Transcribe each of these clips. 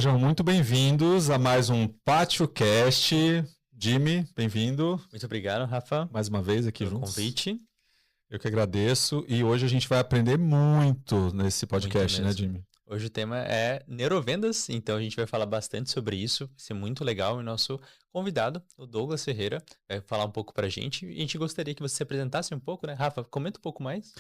Sejam muito bem-vindos a mais um PátioCast. Jimmy, bem-vindo. Muito obrigado, Rafa. Mais uma vez aqui pelo juntos. Convite. Eu que agradeço. E hoje a gente vai aprender muito nesse podcast, né, Jimmy? Hoje o tema é neurovendas, então a gente vai falar bastante sobre isso. Vai ser muito legal. E nosso convidado, o Douglas Ferreira, vai falar um pouco pra gente. E a gente gostaria que você se apresentasse um pouco, né? Rafa, comenta um pouco mais.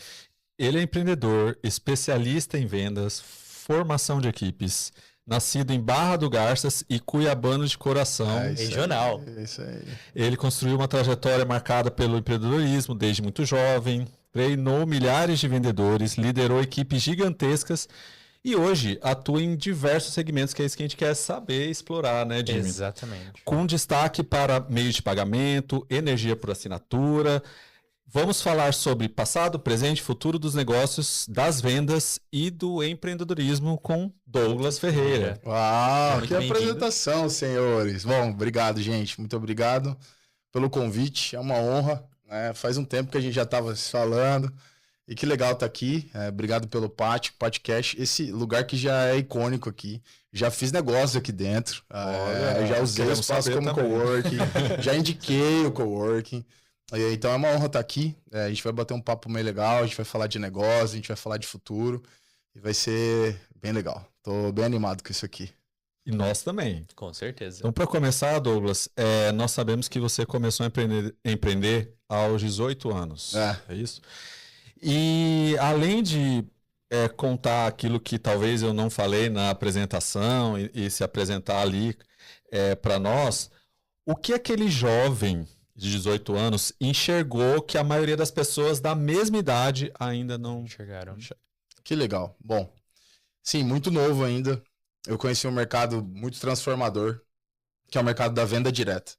Ele é empreendedor, especialista em vendas, formação de equipes, nascido em Barra do Garças e cuiabano de coração. Regional. Isso aí. Ele construiu uma trajetória marcada pelo empreendedorismo desde muito jovem, treinou milhares de vendedores, liderou equipes gigantescas e hoje atua em diversos segmentos, que é isso que a gente quer saber e explorar, né, Jimmy? Exatamente. Com destaque para meios de pagamento, energia por assinatura. Vamos falar sobre passado, presente e futuro dos negócios, das vendas e do empreendedorismo com Douglas Ferreira. Uau, que apresentação, senhores. Bom, obrigado, gente. Muito obrigado pelo convite. É uma honra, né? Faz um tempo que a gente já estava se falando. E que legal estar aqui. Obrigado pelo podcast. Esse lugar que já é icônico aqui. Já fiz negócio aqui dentro. Já usei o espaço como coworking. Já indiquei o coworking. Então é uma honra estar aqui. A gente vai bater um papo meio legal, a gente vai falar de negócio, a gente vai falar de futuro e vai ser bem legal. Tô bem animado com isso aqui. E nós também. Com certeza. Então, para começar, Douglas, nós sabemos que você começou a empreender aos 18 anos. É isso? E além de contar aquilo que talvez eu não falei na apresentação e se apresentar ali para nós, o que aquele jovem de 18 anos enxergou que a maioria das pessoas da mesma idade ainda não enxergaram? Que legal. Bom, sim, muito novo ainda. Eu conheci um mercado muito transformador, que é o mercado da venda direta.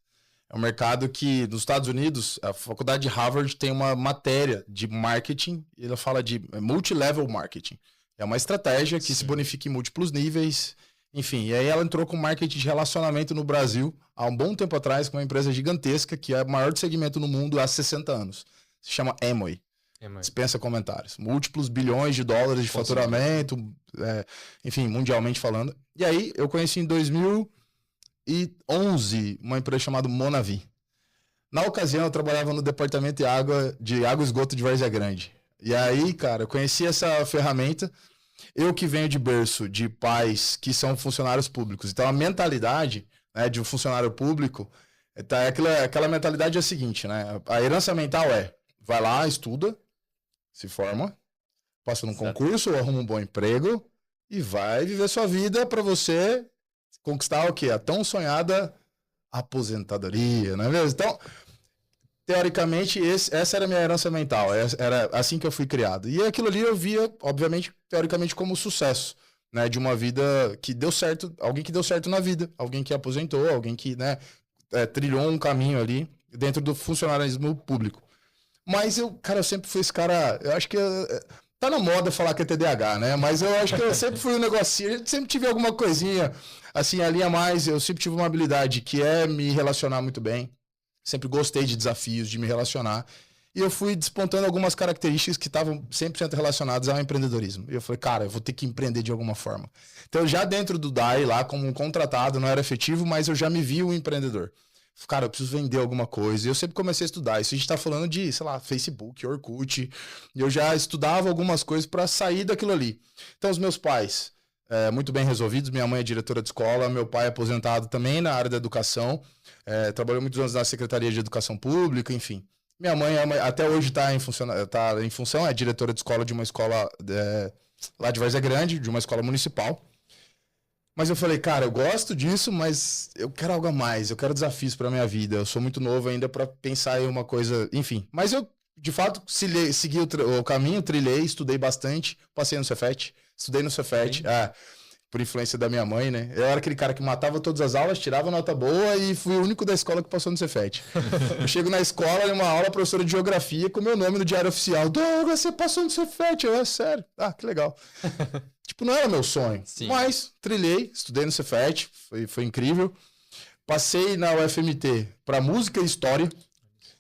É um mercado que, nos Estados Unidos, a faculdade de Harvard tem uma matéria de marketing, e ela fala de multilevel marketing. É uma estratégia que se bonifica em múltiplos níveis. Enfim, e aí ela entrou com marketing de relacionamento no Brasil há um bom tempo atrás com uma empresa gigantesca que é o maior segmento no mundo há 60 anos. Se chama Amway. Dispensa comentários. Múltiplos bilhões de dólares de faturamento, enfim, mundialmente falando. E aí eu conheci em 2011 uma empresa chamada Monavi. Na ocasião eu trabalhava no departamento de água e esgoto de Várzea Grande. E aí, cara, eu conheci essa ferramenta. Eu que venho de berço de pais que são funcionários públicos. Então, a mentalidade, né, de um funcionário público, aquela mentalidade é a seguinte, né? A herança mental vai lá, estuda, se forma, passa num concurso, arruma um bom emprego e vai viver sua vida para você conquistar o quê? A tão sonhada aposentadoria, não é mesmo? Então, teoricamente, essa era a minha herança mental. Era assim que eu fui criado. E aquilo ali eu via, obviamente, teoricamente, como sucesso, né? De uma vida que deu certo, alguém que deu certo na vida, alguém que aposentou, alguém que, né, trilhou um caminho ali dentro do funcionalismo público. Mas eu sempre fui esse cara, eu acho que tá na moda falar que é TDAH, né? Mas eu acho que eu sempre fui um negocinho, eu sempre tive alguma coisinha, assim, ali a mais. Eu sempre tive uma habilidade que é me relacionar muito bem. Sempre gostei de desafios, de me relacionar. E eu fui despontando algumas características que estavam 100% relacionadas ao empreendedorismo. E eu falei, cara, eu vou ter que empreender de alguma forma. Então, já dentro do DAI, lá como um contratado, não era efetivo, mas eu já me vi um empreendedor. Cara, eu preciso vender alguma coisa. E eu sempre comecei a estudar. Isso a gente tá falando de, sei lá, Facebook, Orkut. E eu já estudava algumas coisas para sair daquilo ali. Então, os meus pais, muito bem resolvidos. Minha mãe é diretora de escola, meu pai é aposentado também na área da educação. Trabalhou muitos anos na Secretaria de Educação Pública, enfim. Minha mãe até hoje está em função, é diretora de escola de uma escola lá de Várzea Grande, de uma escola municipal. Mas eu falei, cara, eu gosto disso, mas eu quero algo a mais, eu quero desafios para minha vida. Eu sou muito novo ainda para pensar em uma coisa, enfim. Mas eu, de fato, segui o caminho, trilhei, estudei bastante, passei no Cefet, estudei no Cefet, por influência da minha mãe, né? Eu era aquele cara que matava todas as aulas, tirava nota boa e fui o único da escola que passou no Cefet. Eu chego na escola, em uma aula, a professora de geografia, com meu nome no diário oficial. Douglas, você passou no Cefet? Eu, sério? Ah, que legal. Tipo, não era meu sonho. Sim. Mas trilhei, estudei no Cefet, foi incrível. Passei na UFMT para música e história.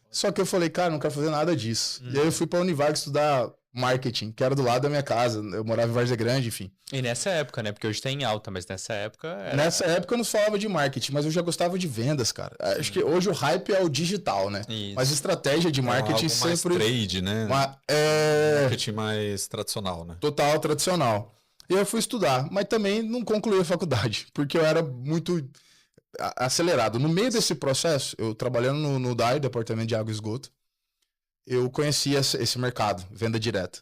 Só que eu falei, cara, não quero fazer nada disso. E aí eu fui para a Univag estudar marketing, que era do lado da minha casa. Eu morava em Várzea Grande, enfim. E nessa época, né? Porque hoje tá em alta, mas nessa época... Nessa época eu não falava de marketing, mas eu já gostava de vendas, cara. Acho que hoje o hype é o digital, né? Isso. Mas estratégia de marketing sempre... mais trade, né? Marketing mais tradicional, né? Total tradicional. E eu fui estudar, mas também não concluí a faculdade, porque eu era muito acelerado. No meio desse processo, eu trabalhando no DAI, Departamento de Água e Esgoto, eu conhecia esse mercado, venda direta.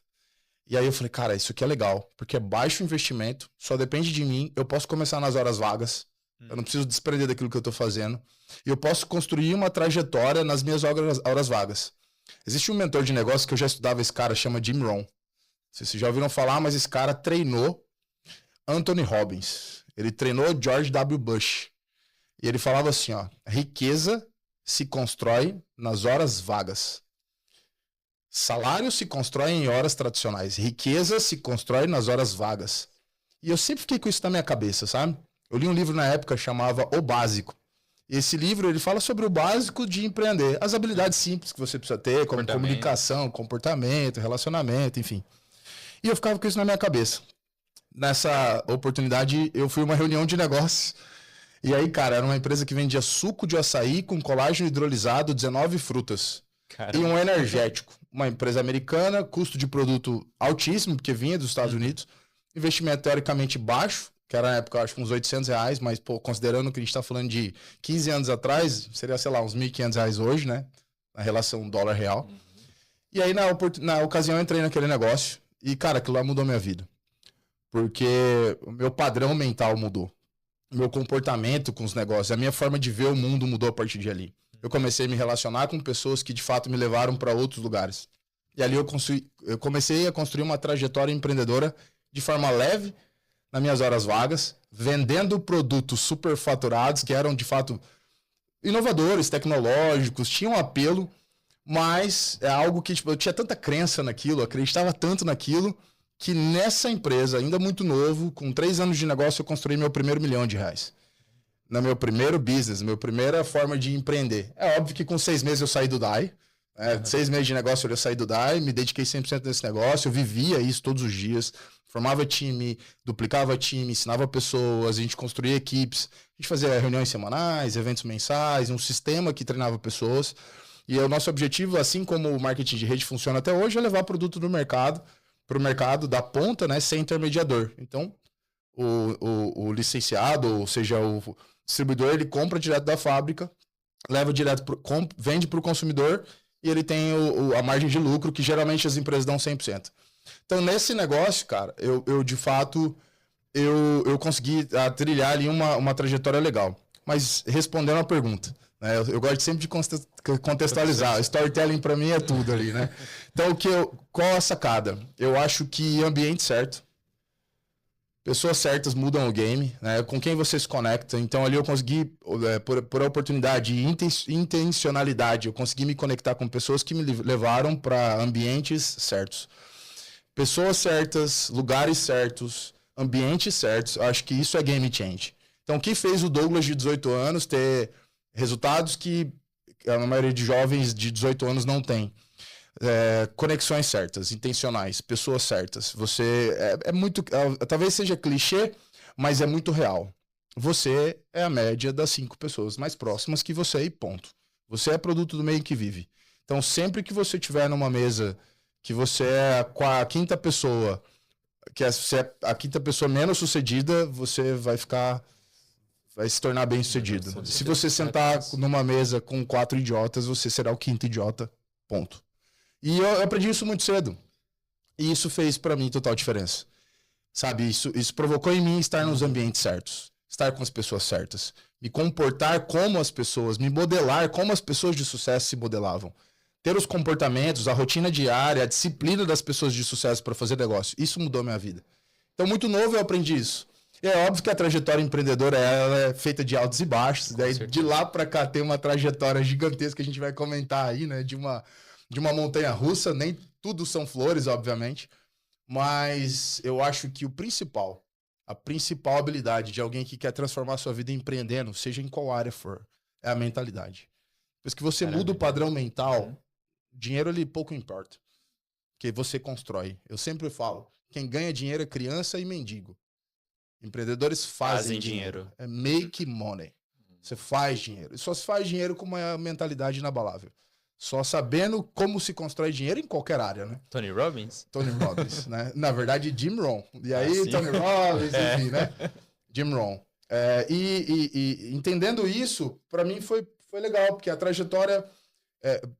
E aí eu falei, cara, isso aqui é legal, porque é baixo investimento, só depende de mim, eu posso começar nas horas vagas, eu não preciso desprender daquilo que eu tô fazendo, e eu posso construir uma trajetória nas minhas horas vagas. Existe um mentor de negócio que eu já estudava, esse cara, chama Jim Rohn. Não sei se vocês já ouviram falar, mas esse cara treinou Anthony Robbins. Ele treinou George W. Bush. E ele falava assim, ó, riqueza se constrói nas horas vagas. Salário se constrói em horas tradicionais. Riqueza se constrói nas horas vagas. E eu sempre fiquei com isso na minha cabeça, sabe? Eu li um livro na época chamava O Básico. E esse livro, ele fala sobre o básico de empreender. As habilidades simples que você precisa ter, como comunicação, comportamento, relacionamento, enfim. E eu ficava com isso na minha cabeça. Nessa oportunidade, eu fui a uma reunião de negócios. E aí, cara, era uma empresa que vendia suco de açaí com colágeno hidrolisado, 19 frutas. Caramba. E um energético. Uma empresa americana, custo de produto altíssimo, porque vinha dos Estados Unidos. Investimento teoricamente baixo, que era na época, acho que uns R$800, mas, pô, considerando que a gente tá falando de 15 anos atrás, seria, sei lá, uns R$1.500 hoje, né? Na relação dólar-real. E aí, na ocasião, eu entrei naquele negócio. E, cara, aquilo lá mudou minha vida. Porque o meu padrão mental mudou. O meu comportamento com os negócios, a minha forma de ver o mundo mudou a partir de ali. Eu comecei a me relacionar com pessoas que, de fato, me levaram para outros lugares. E ali eu comecei a construir uma trajetória empreendedora de forma leve, nas minhas horas vagas, vendendo produtos superfaturados, que eram, de fato, inovadores, tecnológicos, tinham apelo, mas é algo que, tipo, eu tinha tanta crença naquilo, acreditava tanto naquilo, que nessa empresa, ainda muito novo, com 3 anos de negócio, eu construí meu primeiro R$1 milhão. No meu primeiro business, minha primeira forma de empreender. É óbvio que com 6 meses eu saí do DAI. 6 meses de negócio eu saí do DAI, me dediquei 100% nesse negócio, eu vivia isso todos os dias. Formava time, duplicava time, ensinava pessoas, a gente construía equipes, a gente fazia reuniões semanais, eventos mensais, um sistema que treinava pessoas. E o nosso objetivo, assim como o marketing de rede funciona até hoje, é levar produto do mercado para o mercado da ponta, né, sem intermediador. Então, o licenciado, ou seja, o distribuidor, ele compra direto da fábrica, leva direto, vende para o consumidor e ele tem a margem de lucro, que geralmente as empresas dão 100%. Então, nesse negócio, cara, eu de fato, eu consegui trilhar ali uma trajetória legal. Mas respondendo a pergunta, né, eu gosto sempre de contextualizar. Storytelling para mim é tudo ali, né? Então, qual a sacada? Eu acho que ambiente certo, pessoas certas mudam o game, né? Com quem você se conecta. Então, ali eu consegui, por oportunidade e intencionalidade, eu consegui me conectar com pessoas que me levaram para ambientes certos. Pessoas certas, lugares certos, ambientes certos. Acho que isso é game change. Então, o que fez o Douglas de 18 anos ter resultados que a maioria de jovens de 18 anos não tem? Conexões certas, intencionais, pessoas certas. Você é muito... talvez seja clichê, mas é muito real. Você é a média das 5 pessoas mais próximas que você e ponto. Você é produto do meio que vive. Então, sempre que você estiver numa mesa que você é a quinta pessoa, você é a quinta pessoa menos sucedida, você vai se tornar bem sucedido. Se você sentar numa mesa com 4 idiotas, você será o quinto idiota, ponto. E eu aprendi isso muito cedo. E isso fez pra mim total diferença. Sabe, isso provocou em mim estar nos ambientes certos, estar com as pessoas certas, me comportar como as pessoas, me modelar como as pessoas de sucesso se modelavam. Ter os comportamentos, a rotina diária, a disciplina das pessoas de sucesso para fazer negócio. Isso mudou minha vida. Então, muito novo eu aprendi isso. E é óbvio que a trajetória empreendedora ela é feita de altos e baixos. Daí, de lá para cá tem uma trajetória gigantesca que a gente vai comentar aí, né? De uma montanha russa. Nem tudo são flores, obviamente. Mas eu acho que a principal habilidade de alguém que quer transformar a sua vida empreendendo, seja em qual área for, é a mentalidade. Depois que você muda o padrão mental, dinheiro ali pouco importa. Porque você constrói. Eu sempre falo, quem ganha dinheiro é criança e mendigo. Empreendedores fazem dinheiro. É make money. Você faz dinheiro. E só se faz dinheiro com uma mentalidade inabalável. Só sabendo como se constrói dinheiro em qualquer área, né? Tony Robbins? Tony Robbins, né? Na verdade, Jim Rohn. E aí, Tony Robbins, enfim, né? Jim Rohn. E entendendo isso, para mim foi legal, porque a trajetória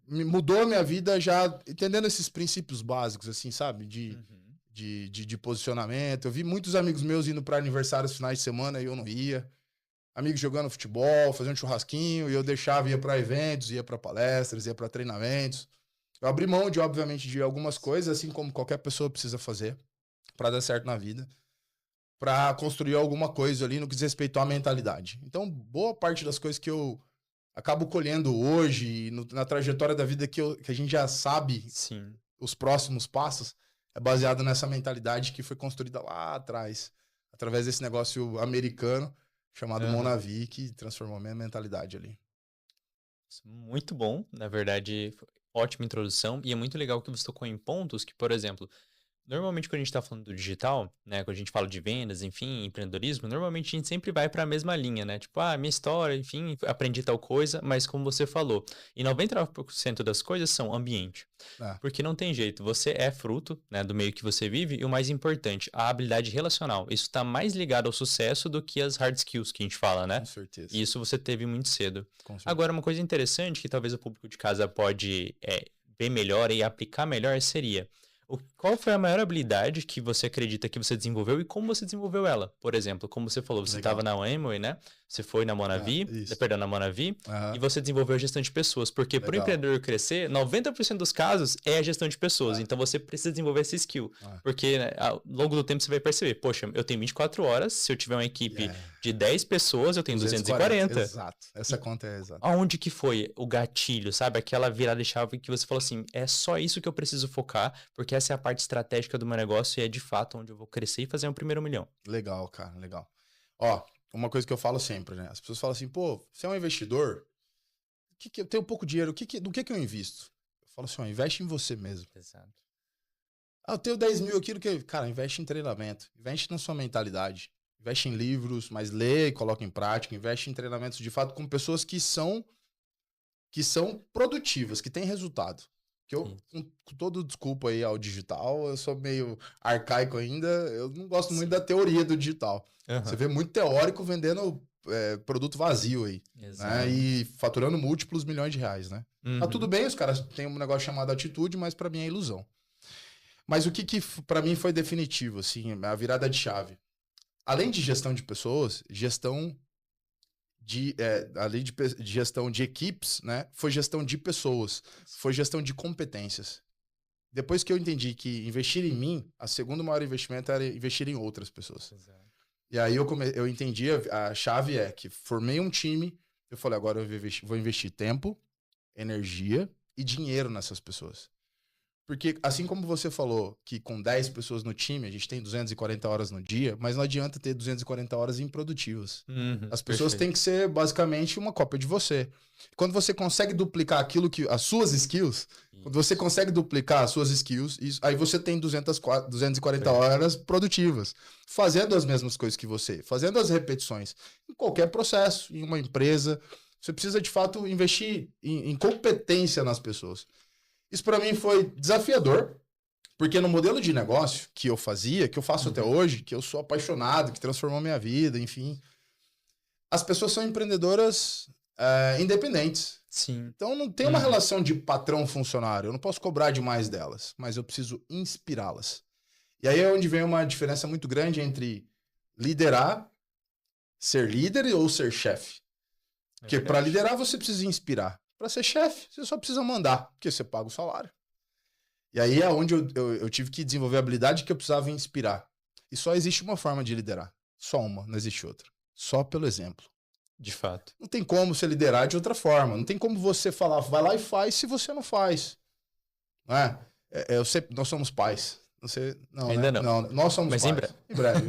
mudou a minha vida já entendendo esses princípios básicos, assim, sabe? De posicionamento. Eu vi muitos amigos meus indo para aniversários finais de semana e eu não ia. Amigos jogando futebol, fazendo churrasquinho, e eu deixava, ia para eventos, ia para palestras, ia para treinamentos. Eu abri mão, obviamente, de algumas coisas, assim como qualquer pessoa precisa fazer para dar certo na vida, para construir alguma coisa ali no que diz respeito à mentalidade. Então, boa parte das coisas que eu acabo colhendo hoje, na trajetória da vida que a gente já sabe os próximos passos, é baseado nessa mentalidade que foi construída lá atrás, através desse negócio americano, chamado Monavi, que transformou a minha mentalidade ali. Muito bom, na verdade, ótima introdução. E é muito legal que você tocou em pontos que, por exemplo, normalmente quando a gente está falando do digital, né, quando a gente fala de vendas, enfim, empreendedorismo, normalmente a gente sempre vai para a mesma linha, né? Tipo, minha história, enfim, aprendi tal coisa, mas como você falou, e 99% das coisas são ambiente. Porque não tem jeito, você é fruto, né, do meio que você vive, e o mais importante, a habilidade relacional. Isso está mais ligado ao sucesso do que as hard skills que a gente fala, né? Com certeza. E isso você teve muito cedo. Agora, uma coisa interessante que talvez o público de casa pode ver melhor e aplicar melhor seria: qual foi a maior habilidade que você acredita que você desenvolveu e como você desenvolveu ela? Por exemplo, como você falou, você estava na Amway, né? Você foi na Monavi, na Monavi, e você desenvolveu a gestão de pessoas. Porque para o empreendedor crescer, 90% dos casos é a gestão de pessoas. Então você precisa desenvolver esse skill. Porque, né, ao longo do tempo você vai perceber, poxa, eu tenho 24 horas, se eu tiver uma equipe de 10 pessoas, eu tenho 240. Exato. Essa conta é exata. Aonde que foi o gatilho, sabe? Aquela virada de chave que você falou assim, é só isso que eu preciso focar, porque essa é a parte estratégica do meu negócio e é de fato onde eu vou crescer e fazer um primeiro milhão. Legal, cara, legal. Ó, uma coisa que eu falo sempre, né? As pessoas falam assim, pô, você é um investidor, eu tenho pouco dinheiro, do que eu invisto? Eu falo assim, ó, investe em você mesmo. Exato. Eu tenho 10 mil aqui, cara, investe em treinamento, investe na sua mentalidade, investe em livros, mas lê e coloca em prática, investe em treinamentos de fato com pessoas que são produtivas, que têm resultado. Que eu, com todo desculpa aí ao digital, eu sou meio arcaico ainda, eu não gosto muito da teoria do digital. Você vê muito teórico vendendo produto vazio aí, né? E faturando múltiplos milhões de reais, né? Tá tudo bem, os caras têm um negócio chamado atitude, mas para mim é ilusão. Mas o que para mim foi definitivo, assim, a virada de chave. Além de gestão de pessoas, além de gestão de equipes, né? Foi gestão de pessoas, foi gestão de competências. Depois que eu entendi que investir em mim, a segunda maior investimento era investir em outras pessoas. Exato. E aí eu entendi, a chave é que formei um time, eu falei, agora eu vou investir tempo, energia e dinheiro nessas pessoas. Porque assim como você falou que com 10 pessoas no time, a gente tem 240 horas no dia, mas não adianta ter 240 horas improdutivas. As pessoas têm que ser basicamente uma cópia de você. Quando você consegue duplicar as suas skills, quando você consegue duplicar as suas skills, aí você tem 240 horas produtivas, fazendo as mesmas coisas que você, fazendo as repetições. Em qualquer processo, em uma empresa, você precisa de fato investir em competência nas pessoas. Isso para mim foi desafiador, porque no modelo de negócio que eu fazia, que eu faço até hoje, que eu sou apaixonado, que transformou minha vida, enfim, as pessoas são empreendedoras independentes. Sim. Então não tem uma relação de patrão-funcionário, eu não posso cobrar demais delas, mas eu preciso inspirá-las. E aí é onde vem uma diferença muito grande entre liderar, ser líder ou ser chefe. Porque para liderar você precisa inspirar. Para ser chefe, você só precisa mandar, porque você paga o salário. E aí é onde eu tive que desenvolver a habilidade que eu precisava inspirar. E só existe uma forma de liderar. Só uma, não existe outra. Só pelo exemplo. De fato. Não tem como você liderar de outra forma. Não tem como você falar, vai lá e faz, se você não faz. Não é? Nós somos pais. Não, ainda né? não. Nós somos pais. Em breve.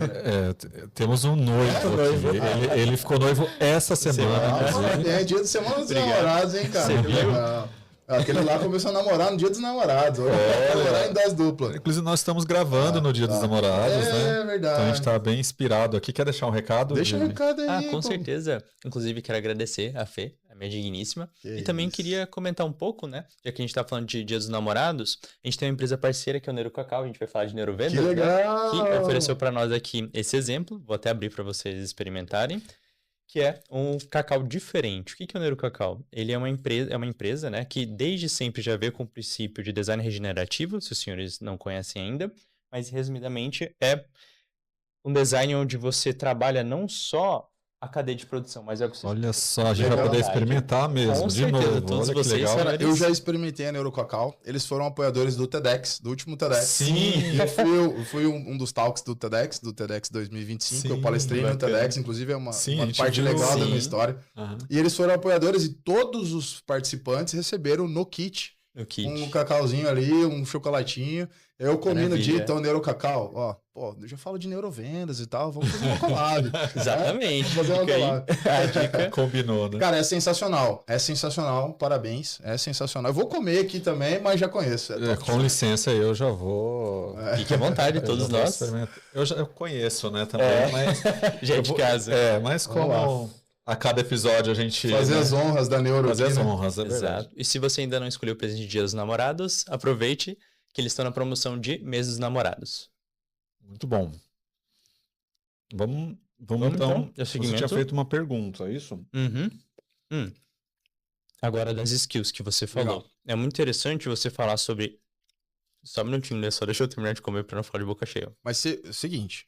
Temos um noivo aqui. Ele ficou noivo essa semana. É dia de semana dos namorados, hein, cara? Aquele lá começou a namorar no Dia dos Namorados. Namorar em dose dupla. Inclusive, nós estamos gravando no Dia dos Namorados, né? É verdade. Então a gente tá bem inspirado aqui. Quer deixar um recado? Deixa um recado aí. Com certeza. Inclusive, quero agradecer a Fê, a minha digníssima. E também queria comentar um pouco, né? Já que a gente tá falando de Dia dos Namorados, a gente tem uma empresa parceira que é o Neuro Cacau, a gente vai falar de neurovendas. Que legal! Que ofereceu para nós aqui esse exemplo. Vou até abrir para vocês experimentarem. Que é um cacau diferente. O que é o Neuro Cacau? Ele é uma empresa, né, que desde sempre já veio com o princípio de design regenerativo, se os senhores não conhecem ainda, mas resumidamente é um design onde você trabalha não só a cadeia de produção, mas é o que você... Olha só, a gente vai poder experimentar mesmo, com de certeza, novo. todos Olha que vocês, legal. senhores. Eu já experimentei a Neurocacau. Eles foram apoiadores do TEDx, do último TEDx. Sim. E eu fui um dos talks do TEDx 2025. Eu palestrei no TEDx, inclusive é uma parte legal da minha história. E eles foram apoiadores e todos os participantes receberam no kit. Um cacauzinho ali, um chocolatinho. Eu comi no dia, então, Neurocacau. Ó, pô, eu já falo de neurovendas e tal, vamos fazer uma collab. Exatamente. Vamos fazer uma collab. A dica combinou, né? Cara, é sensacional, parabéns, é sensacional. Eu vou comer aqui também, mas já conheço. Com licença, eu já vou... Fique à vontade, todos nós. Eu conheço, né, também, mas... Já é de casa. Mas como... A cada episódio a gente... Fazer as honras da Neuro. Fazer aqui, as né? honras, é verdade. Exato. E se você ainda não escolheu o presente de Dia dos Namorados, aproveite que eles estão na promoção de Mês dos Namorados. Muito bom. Vamos então. Você tinha feito uma pergunta, é isso? Agora das skills que você falou. Legal. É muito interessante você falar sobre... Só um minutinho, né? Só deixa eu terminar de comer pra não falar de boca cheia. Mas seguinte,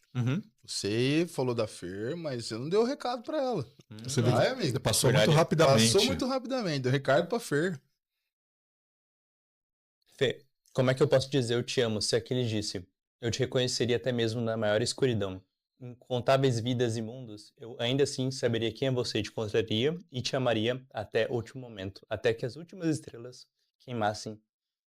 você falou da Fer, mas você não deu o recado pra ela. Você amigo. Passou muito rapidamente. Passou muito rapidamente, deu recado pra Fer. Fê, como é que eu posso dizer eu te amo se aquele disse, eu te reconheceria até mesmo na maior escuridão. Em contáveis vidas e mundos, eu ainda assim saberia quem é você, te encontraria e te amaria até o último momento, até que as últimas estrelas queimassem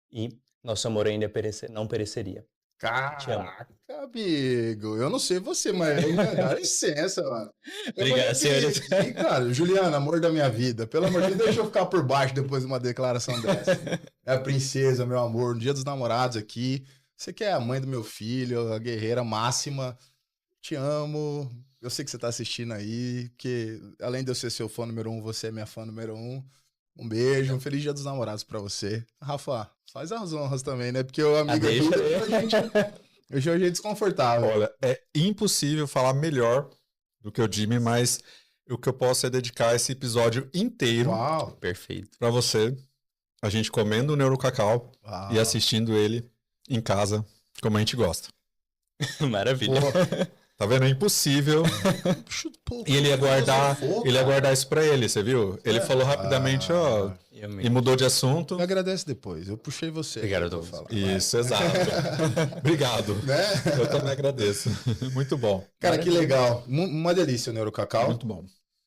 e nosso amor ainda não pereceria. Caraca, amigo. Eu não sei você, mas dá licença, mano. Obrigado, senhores. Cara, Juliana, amor da minha vida. Pelo amor de Deus, deixa eu ficar por baixo depois de uma declaração dessa. É a princesa, meu amor, no Dia dos Namorados aqui. Você que é a mãe do meu filho, a guerreira máxima. Te amo. Eu sei que você tá assistindo aí, porque além de eu ser seu fã número 1, você é minha fã número 1. Um beijo, um feliz Dia dos Namorados pra você. Rafa, faz as honras também, né? Porque o amigo eu já achei desconfortável. Olha, é impossível falar melhor do que o Jimmy, mas o que eu posso é dedicar esse episódio inteiro perfeito pra você. A gente comendo o Neurocacau e assistindo ele em casa, como a gente gosta. Maravilha. Tá vendo? É impossível. E ele ia guardar isso pra ele, você viu? Ele falou rapidamente, e mudou de assunto. Me agradece depois, eu puxei você. Obrigado, eu falar. Isso, exato. Obrigado. Né? Eu também agradeço. Muito bom. Cara, que legal. Uma delícia o Neurocacau. Muito bom.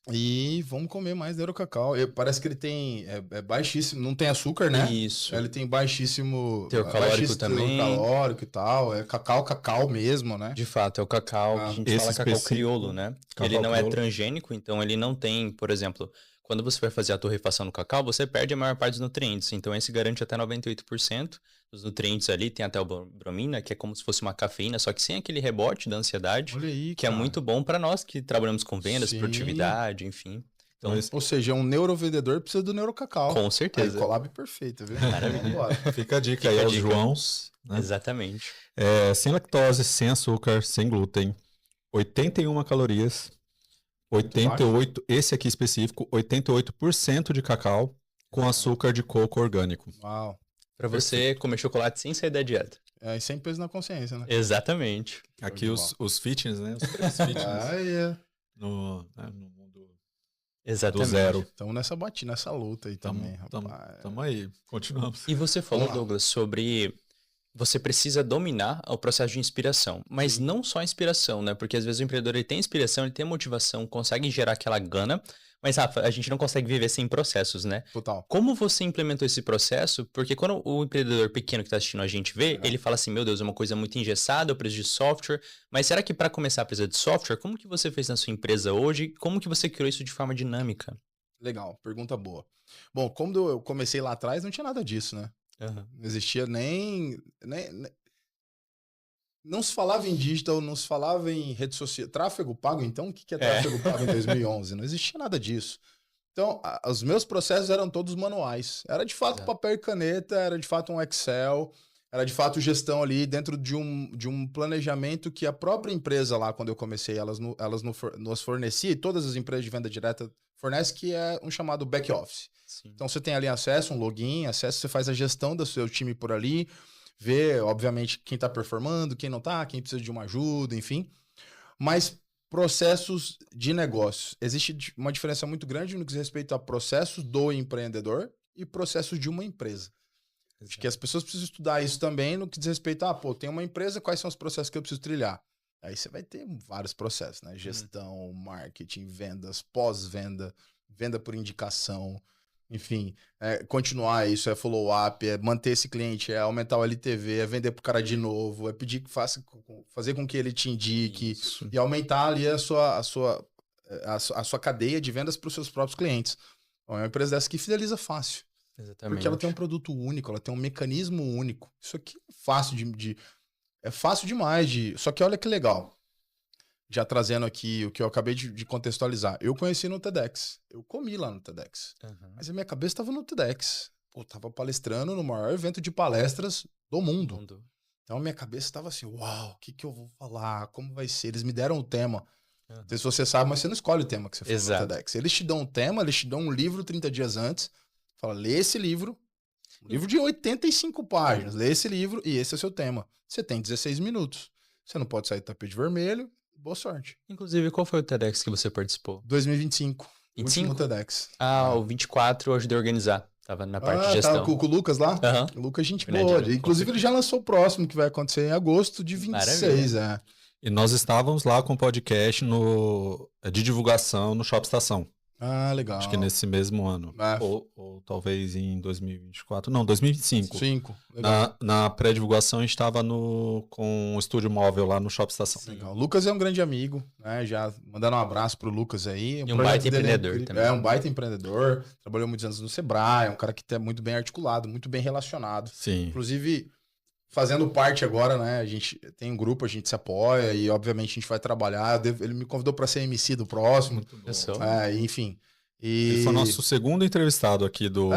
E vamos comer mais Neurocacau. Parece que ele tem é baixíssimo, não tem açúcar, né? Isso. Ele tem baixíssimo teor calórico também. Teor calórico e tal. É cacau mesmo, né? De fato, é o cacau. A gente fala cacau crioulo, né? Ele não é transgênico, então ele não tem, por exemplo, quando você vai fazer a torrefação no cacau, você perde a maior parte dos nutrientes. Então esse garante até 98%. Os nutrientes ali tem até a bromina, que é como se fosse uma cafeína, só que sem aquele rebote da ansiedade, aí, que é muito bom para nós que trabalhamos com vendas, produtividade, enfim. Então, ou seja, um neurovendedor precisa do Neurocacau. Com certeza. Aí, collab perfeita, viu? Maravilha. Fica a dica aí aos Joãos. Né? Exatamente. Sem lactose, sem açúcar, sem glúten, 81 calorias, 88, esse aqui específico, 88% de cacau com açúcar de coco orgânico. Uau. Pra você comer chocolate sem sair da dieta. E sem peso na consciência, né? Exatamente. Aqui os fitness, né? Os 3 fitness. No mundo exatamente. Do zero. Estamos nessa luta aí também, rapaz. Tamo aí, continuamos. E você falou, Douglas, sobre você precisa dominar o processo de inspiração. Mas não só a inspiração, né? Porque às vezes o empreendedor ele tem inspiração, ele tem motivação, consegue gerar aquela gana. Mas, Rafa, a gente não consegue viver sem processos, né? Total. Como você implementou esse processo? Porque quando o empreendedor pequeno que está assistindo a gente vê, ele fala assim, meu Deus, é uma coisa muito engessada, eu preciso de software. Mas será que para começar precisa de software? Como que você fez na sua empresa hoje? Como que você criou isso de forma dinâmica? Legal, pergunta boa. Bom, quando eu comecei lá atrás, não tinha nada disso, né? Não existia nem... Não se falava em digital, não se falava em rede social. Tráfego pago, então? O que é tráfego pago em 2011? Não existia nada disso. Então, os meus processos eram todos manuais. Era de fato papel e caneta, era de fato um Excel, era de fato gestão ali dentro de um planejamento que a própria empresa lá, quando eu comecei, elas nos fornecia, e todas as empresas de venda direta fornecem, que é um chamado back office. Sim. Então, você tem ali acesso, um login, você faz a gestão do seu time por ali, vê, obviamente, quem está performando, quem não está, quem precisa de uma ajuda, enfim. Mas processos de negócios. Existe uma diferença muito grande no que diz respeito a processos do empreendedor e processos de uma empresa. Exato. Acho que as pessoas precisam estudar isso também no que diz respeito a, tem uma empresa, quais são os processos que eu preciso trilhar? Aí você vai ter vários processos, né? Gestão, marketing, vendas, pós-venda, venda por indicação, enfim, continuar isso, follow-up, manter esse cliente, aumentar o LTV, vender pro cara de novo, pedir que fazer com que ele te indique e aumentar ali a sua cadeia de vendas para os seus próprios clientes. Então, é uma empresa dessa que fideliza fácil. Exatamente. Porque ela tem um produto único, ela tem um mecanismo único. Isso aqui é fácil é fácil demais Só que olha que legal. Já trazendo aqui o que eu acabei de contextualizar. Eu conheci no TEDx. Eu comi lá no TEDx. Mas a minha cabeça estava no TEDx. Eu estava palestrando no maior evento de palestras do mundo. Então a minha cabeça estava assim, uau, o que eu vou falar? Como vai ser? Eles me deram o tema. Não sei se você sabe, mas você não escolhe o tema que você fala no TEDx. Eles te dão um tema, eles te dão um livro 30 dias antes. Fala, lê esse livro. Um livro de 85 páginas. Lê esse livro e esse é o seu tema. Você tem 16 minutos. Você não pode sair do tapete vermelho. Boa sorte. Inclusive, qual foi o TEDx que você participou? 2025. 25? O último TEDx. O 24 eu ajudei a organizar. Tava na parte de gestão. Tava com o Lucas lá? O Lucas, gente boa. Inclusive, ele já lançou o próximo, que vai acontecer em agosto de 26. E nós estávamos lá com o podcast de divulgação no Shop Estação. Legal. Acho que nesse mesmo ano. Ou talvez em 2024. Não, 2025. Na pré-divulgação a gente estava com um estúdio móvel lá no Shop Estação. Legal. O Lucas é um grande amigo, né? Já mandando um abraço pro Lucas aí. E um baita empreendedor também. É um baita empreendedor. Trabalhou muitos anos no Sebrae, é um cara que é muito bem articulado, muito bem relacionado. Sim. Inclusive, fazendo parte agora, né? A gente tem um grupo, a gente se apoia e, obviamente, a gente vai trabalhar. Ele me convidou para ser MC do próximo. Enfim. Ele foi nosso segundo entrevistado aqui do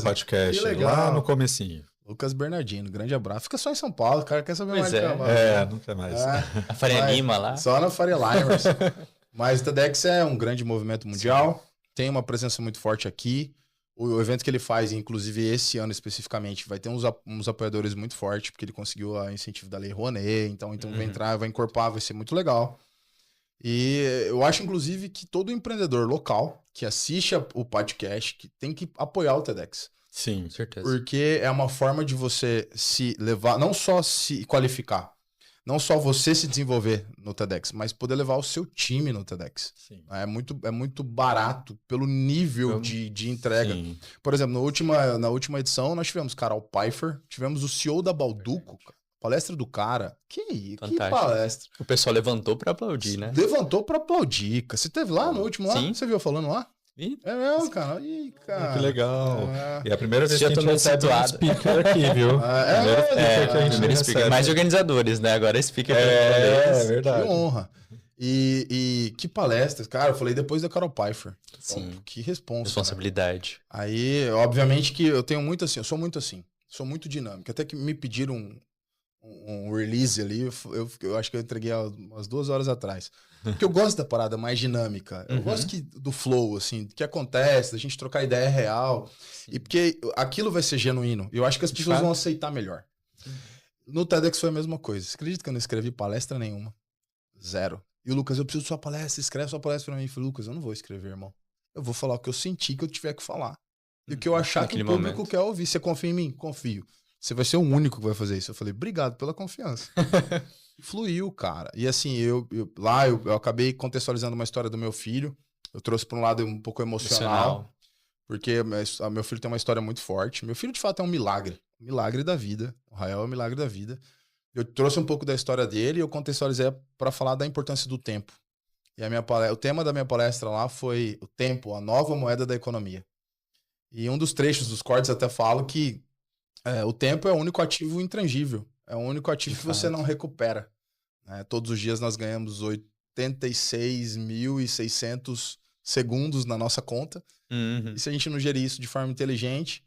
podcast, lá no comecinho. Lucas Bernardino, grande abraço. Fica só em São Paulo, o cara quer saber mais de cavalo. Não quer mais. A Faria Lima lá. Só na Faria Limers. Mas o TEDx é um grande movimento mundial. Tem uma presença muito forte aqui. O evento que ele faz, inclusive esse ano especificamente, vai ter uns apoiadores muito fortes, porque ele conseguiu a incentivo da Lei Rouanet, então vai entrar, vai encorpar, vai ser muito legal. E eu acho, inclusive, que todo empreendedor local que assiste o podcast que tem que apoiar o TEDx. Sim, com certeza. Porque é uma forma de você se levar, não só se qualificar, não só você se desenvolver no TEDx, mas poder levar o seu time no TEDx. Sim. É muito barato pelo nível de entrega. Sim. Por exemplo, na última edição, nós tivemos Carol Pfeiffer, tivemos o CEO da Balduco, palestra do cara. Que palestra. O pessoal levantou pra aplaudir, né? Levantou pra aplaudir. Você teve lá no último lá? Sim. Você viu falando lá? É mesmo, cara. Cara. Que legal. E é a primeira vez que a gente recebe um speaker aqui, viu? Primeiro speaker. Mais organizadores, né? Agora speaker. É verdade. Que honra. E que palestra. Cara, eu falei depois da Carol Pfeiffer. Sim. Então, que responsabilidade. Cara. Aí, obviamente que eu tenho muito assim, eu sou muito assim. Sou muito dinâmico. Até que me pediram um release ali, eu acho que eu entreguei umas 2 horas atrás. Porque eu gosto da parada mais dinâmica. Eu gosto do flow, assim, do que acontece, da gente trocar ideia real. Sim. E porque aquilo vai ser genuíno. Eu acho que as pessoas vão aceitar melhor. No TEDx foi a mesma coisa. Você acredita que eu não escrevi palestra nenhuma? 0. E o Lucas, eu preciso de sua palestra, escreve sua palestra pra mim. Eu falei, Lucas, eu não vou escrever, irmão. Eu vou falar o que eu senti que eu tiver que falar. E o que eu achar que o público quer ouvir. Você confia em mim? Confio. Você vai ser o único que vai fazer isso. Eu falei, obrigado pela confiança. Fluiu, cara. E assim, eu acabei contextualizando uma história do meu filho. Eu trouxe para um lado um pouco emocional. Porque meu filho tem uma história muito forte. Meu filho, de fato, é um milagre. Um milagre da vida. O Rael é um milagre da vida. Eu trouxe um pouco da história dele e eu contextualizei para falar da importância do tempo. E o tema da minha palestra lá foi o tempo, a nova moeda da economia. E um dos trechos dos cortes até falo que o tempo é o único ativo intangível. É o único ativo que você não recupera. Né? Todos os dias nós ganhamos 86.600 segundos na nossa conta. E se a gente não gerir isso de forma inteligente,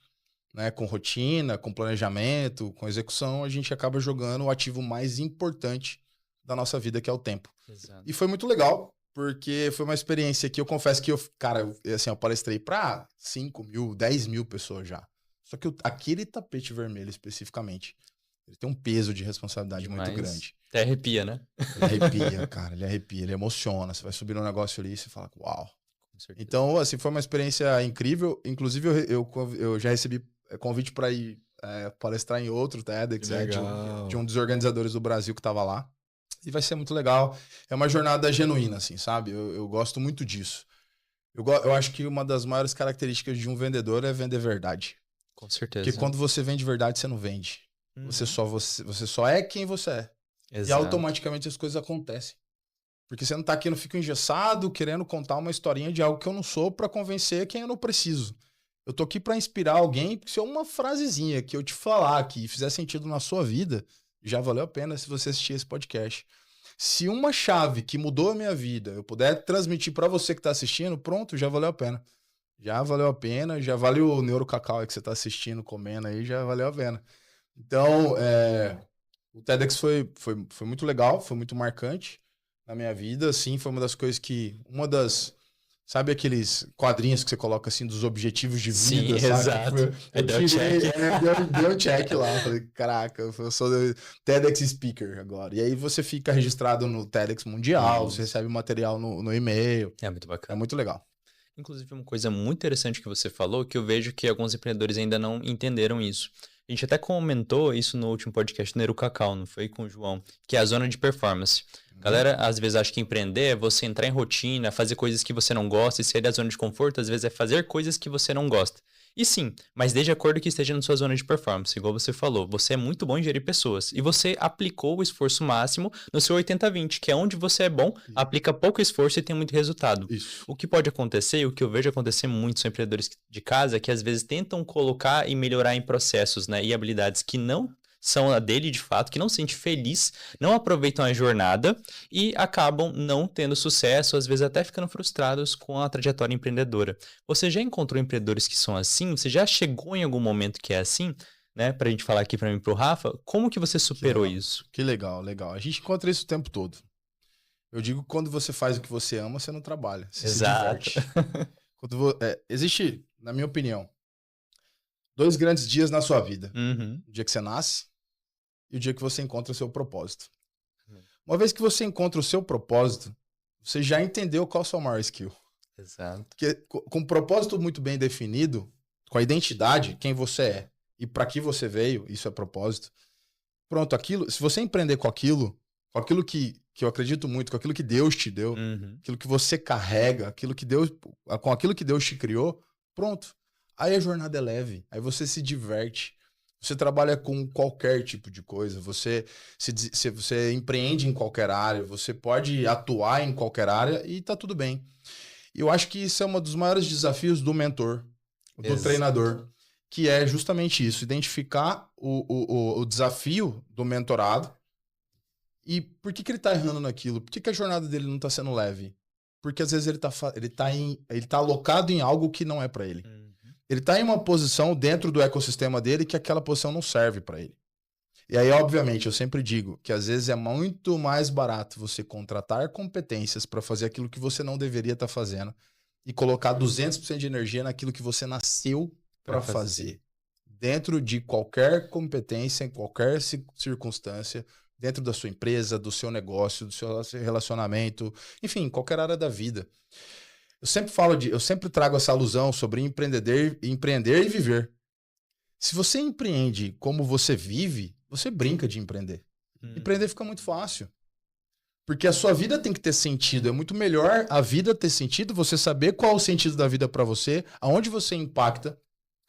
né, com rotina, com planejamento, com execução, a gente acaba jogando o ativo mais importante da nossa vida, que é o tempo. Exato. E foi muito legal, porque foi uma experiência que eu confesso que eu palestrei para 5 mil, 10 mil pessoas já. Só que aquele tapete vermelho especificamente, ele tem um peso de responsabilidade muito grande. Até arrepia, né? Ele arrepia, cara, ele arrepia, ele emociona. Você vai subir num negócio ali e você fala, uau. Então, assim, foi uma experiência incrível. Inclusive, eu já recebi convite para ir palestrar em outro TEDx, de um dos organizadores do Brasil que estava lá. E vai ser muito legal. É uma jornada genuína, assim, sabe? Eu gosto muito disso. Eu acho que uma das maiores características de um vendedor é vender verdade. Com certeza. Porque quando você vende verdade, você não vende. Você só é quem você é. Exato. E automaticamente as coisas acontecem. Porque você não tá aqui, eu não fico engessado, querendo contar uma historinha de algo que eu não sou para convencer quem eu não preciso. Eu tô aqui para inspirar alguém, porque se é uma frasezinha que eu te falar que fizer sentido na sua vida, já valeu a pena se você assistir esse podcast. Se uma chave que mudou a minha vida eu puder transmitir para você que tá assistindo, pronto, já valeu a pena. Já valeu a pena, já vale o neurocacau que você tá assistindo, comendo aí, já valeu a pena. Então, o TEDx foi muito legal, foi muito marcante na minha vida, assim, foi uma das coisas que... Sabe aqueles quadrinhos que você coloca, assim, dos objetivos de vida? Sim, sabe? exato. Eu dei um check lá, falei, caraca, eu sou TEDx Speaker agora. E aí você fica registrado no TEDx Mundial, você recebe material no e-mail. É muito bacana. É muito legal. Inclusive, uma coisa muito interessante que você falou, que eu vejo que alguns empreendedores ainda não entenderam isso. A gente até comentou isso no último podcast do Neuro Cacau, não foi com o João, que é a zona de performance. Galera, às vezes acha que empreender é você entrar em rotina, fazer coisas que você não gosta e sair da zona de conforto, às vezes é fazer coisas que você não gosta. E sim, mas desde acordo que esteja na sua zona de performance, igual você falou, você é muito bom em gerir pessoas e você aplicou o esforço máximo no seu 80-20, que é onde você é bom, aplica pouco esforço e tem muito resultado. Isso. O que pode acontecer, e o que eu vejo acontecer muito são empreendedores de casa que às vezes tentam colocar e melhorar em processos, né, e habilidades que não são a dele de fato, que não se sente feliz, não aproveitam a jornada e acabam não tendo sucesso, às vezes até ficando frustrados com a trajetória empreendedora. Você já encontrou empreendedores que são assim? Você já chegou em algum momento que é assim? Né? Pra gente falar aqui pra mim e pro Rafa, como que você superou isso? Que legal, legal. A gente encontra isso o tempo todo. Eu digo que quando você faz o que você ama, você não trabalha. Você Exato. se diverte. Existe, na minha opinião, 2 grandes dias na sua vida. O dia que você nasce e o dia que você encontra o seu propósito. Uma vez que você encontra o seu propósito, você já entendeu qual é o seu maior skill. Exato. Porque com um propósito muito bem definido, com a identidade, quem você é e para que você veio, isso é propósito. Pronto, aquilo, se você empreender com aquilo que eu acredito muito, com aquilo que Deus te deu, aquilo que você carrega, com aquilo que Deus te criou, pronto. Aí a jornada é leve, aí você se diverte. Você trabalha com qualquer tipo de coisa, você empreende em qualquer área, você pode atuar em qualquer área e tá tudo bem. E eu acho que isso é um dos maiores desafios do mentor, do treinador, que é justamente isso, identificar o desafio do mentorado e por que ele tá errando naquilo, por que a jornada dele não tá sendo leve. Porque às vezes ele tá alocado em algo que não é para ele. Ele tá em uma posição dentro do ecossistema dele que aquela posição não serve para ele. E aí, obviamente, eu sempre digo que às vezes é muito mais barato você contratar competências para fazer aquilo que você não deveria estar fazendo e colocar 200% de energia naquilo que você nasceu para fazer. Dentro de qualquer competência, em qualquer circunstância, dentro da sua empresa, do seu negócio, do seu relacionamento, enfim, qualquer área da vida. Eu sempre trago essa alusão sobre empreender e viver. Se você empreende como você vive, você brinca de empreender. Empreender fica muito fácil. Porque a sua vida tem que ter sentido. É muito melhor a vida ter sentido, você saber qual é o sentido da vida para você, aonde você impacta,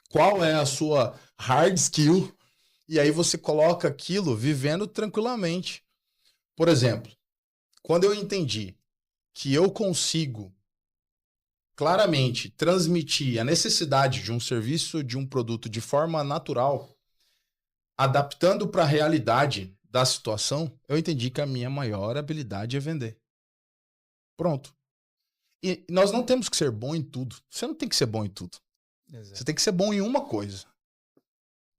qual é a sua hard skill, e aí você coloca aquilo vivendo tranquilamente. Por exemplo, quando eu entendi que eu consigo claramente transmitir a necessidade de um serviço, de um produto de forma natural, adaptando para a realidade da situação, eu entendi que a minha maior habilidade é vender. Pronto. E nós não temos que ser bom em tudo. Você não tem que ser bom em tudo. Exato. Você tem que ser bom em uma coisa.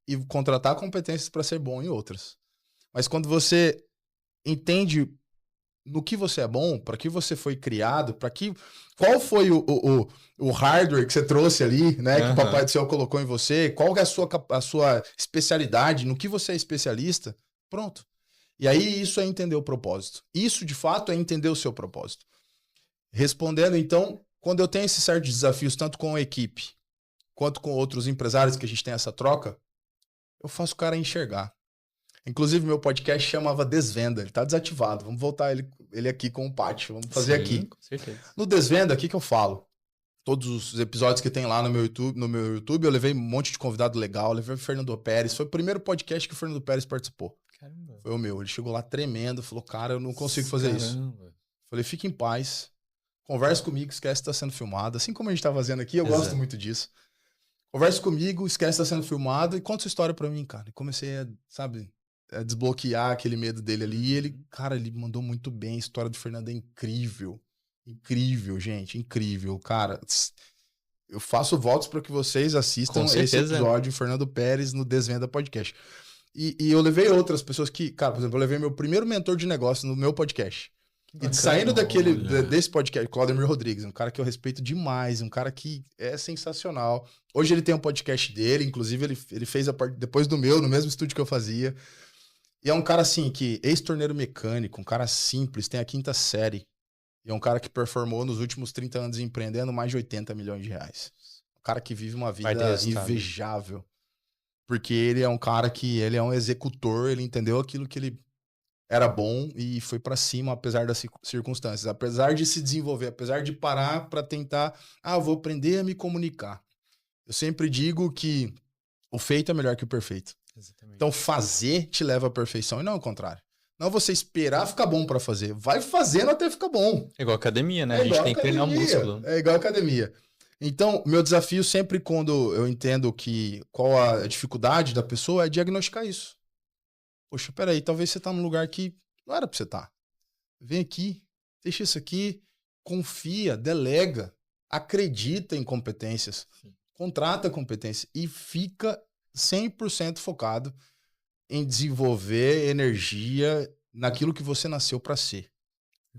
E contratar competências para ser bom em outras. Mas quando você entende no que você é bom, para que você foi criado, qual foi o hardware que você trouxe ali, né? Que o Papai do Céu colocou em você, qual é a sua especialidade, no que você é especialista, pronto. E aí isso é entender o propósito. Isso, de fato, é entender o seu propósito. Respondendo, então, quando eu tenho esses certos desafios, tanto com a equipe, quanto com outros empresários que a gente tem essa troca, eu faço o cara enxergar. Inclusive, meu podcast chamava Desvenda. Ele tá desativado. Vamos voltar ele aqui com o Pátio. Vamos fazer aqui. Com certeza. No Desvenda, o que eu falo? Todos os episódios que tem lá no meu YouTube, eu levei um monte de convidado legal. Levei o Fernando Pérez. Foi o primeiro podcast que o Fernando Pérez participou. Caramba. Foi o meu. Ele chegou lá tremendo. Falou, cara, eu não consigo fazer isso. Falei, fique em paz. Converse comigo. Esquece que tá sendo filmado. Assim como a gente tá fazendo aqui, eu gosto muito disso. Converse comigo. Esquece que tá sendo filmado. E conta sua história pra mim, cara. E comecei a, desbloquear aquele medo dele ali. E ele mandou muito bem. A história do Fernando é incrível. Incrível, gente. Incrível. Cara, eu faço votos para que vocês assistam esse episódio, Fernando Pérez, no Desvenda Podcast. E eu levei outras pessoas que... Cara, por exemplo, eu levei meu primeiro mentor de negócio no meu podcast. E saindo desse podcast, Claudemir Rodrigues, um cara que eu respeito demais, um cara que é sensacional. Hoje ele tem um podcast dele, inclusive ele fez depois do meu, no mesmo estúdio que eu fazia. E é um cara assim, que ex-torneiro mecânico, um cara simples, tem a 5ª série. E é um cara que performou nos últimos 30 anos empreendendo mais de 80 milhões de reais. Um cara que vive uma vida invejável. Porque ele é um cara que ele é um executor, ele entendeu aquilo que ele era bom e foi pra cima, apesar das circunstâncias. Apesar de se desenvolver, apesar de parar pra tentar, vou aprender a me comunicar. Eu sempre digo que o feito é melhor que o perfeito. Exatamente. Então fazer te leva à perfeição e não ao contrário. Não você esperar ficar bom pra fazer. Vai fazendo até ficar bom. É igual academia, né? A gente tem que treinar o músculo. É igual academia. Então, meu desafio sempre quando eu entendo qual a dificuldade da pessoa é diagnosticar isso. Poxa, peraí, talvez você tá num lugar que não era pra você estar. Vem aqui, deixa isso aqui, confia, delega, acredita em competências, contrata competência e fica 100% focado em desenvolver energia naquilo que você nasceu para ser.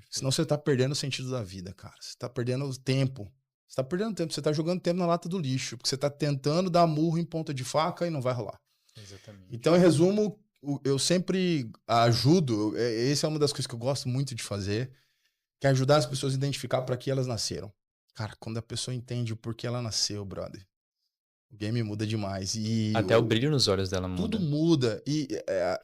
Senão você tá perdendo o sentido da vida, cara. Você tá perdendo tempo. Você tá perdendo tempo. Você tá jogando tempo na lata do lixo. Porque você tá tentando dar murro em ponta de faca e não vai rolar. Exatamente. Então, em resumo, eu sempre ajudo. Essa é uma das coisas que eu gosto muito de fazer. Que é ajudar as pessoas a identificar para que elas nasceram. Cara, quando a pessoa entende o porquê ela nasceu, brother, o game muda demais. Até o brilho nos olhos dela muda. Tudo muda. E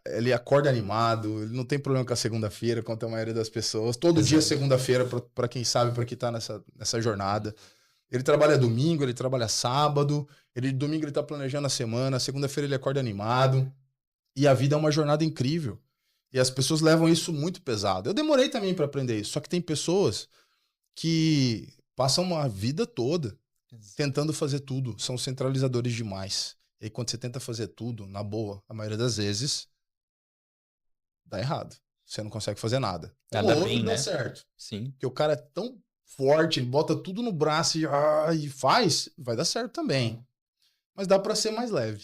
ele acorda animado, ele não tem problema com a segunda-feira, quanto a maioria das pessoas. Todo dia é segunda-feira, para quem sabe, para quem tá nessa jornada. Ele trabalha domingo, ele trabalha sábado, domingo ele tá planejando a semana, segunda-feira ele acorda animado. E a vida é uma jornada incrível. E as pessoas levam isso muito pesado. Eu demorei também para aprender isso, só que tem pessoas que passam uma vida toda tentando fazer tudo, são centralizadores demais. E aí, quando você tenta fazer tudo, na boa, a maioria das vezes, dá errado. Você não consegue fazer nada. Nada bem, dá né? certo. Sim. Porque o cara é tão forte, ele bota tudo no braço e faz, vai dar certo também. Mas dá para ser mais leve.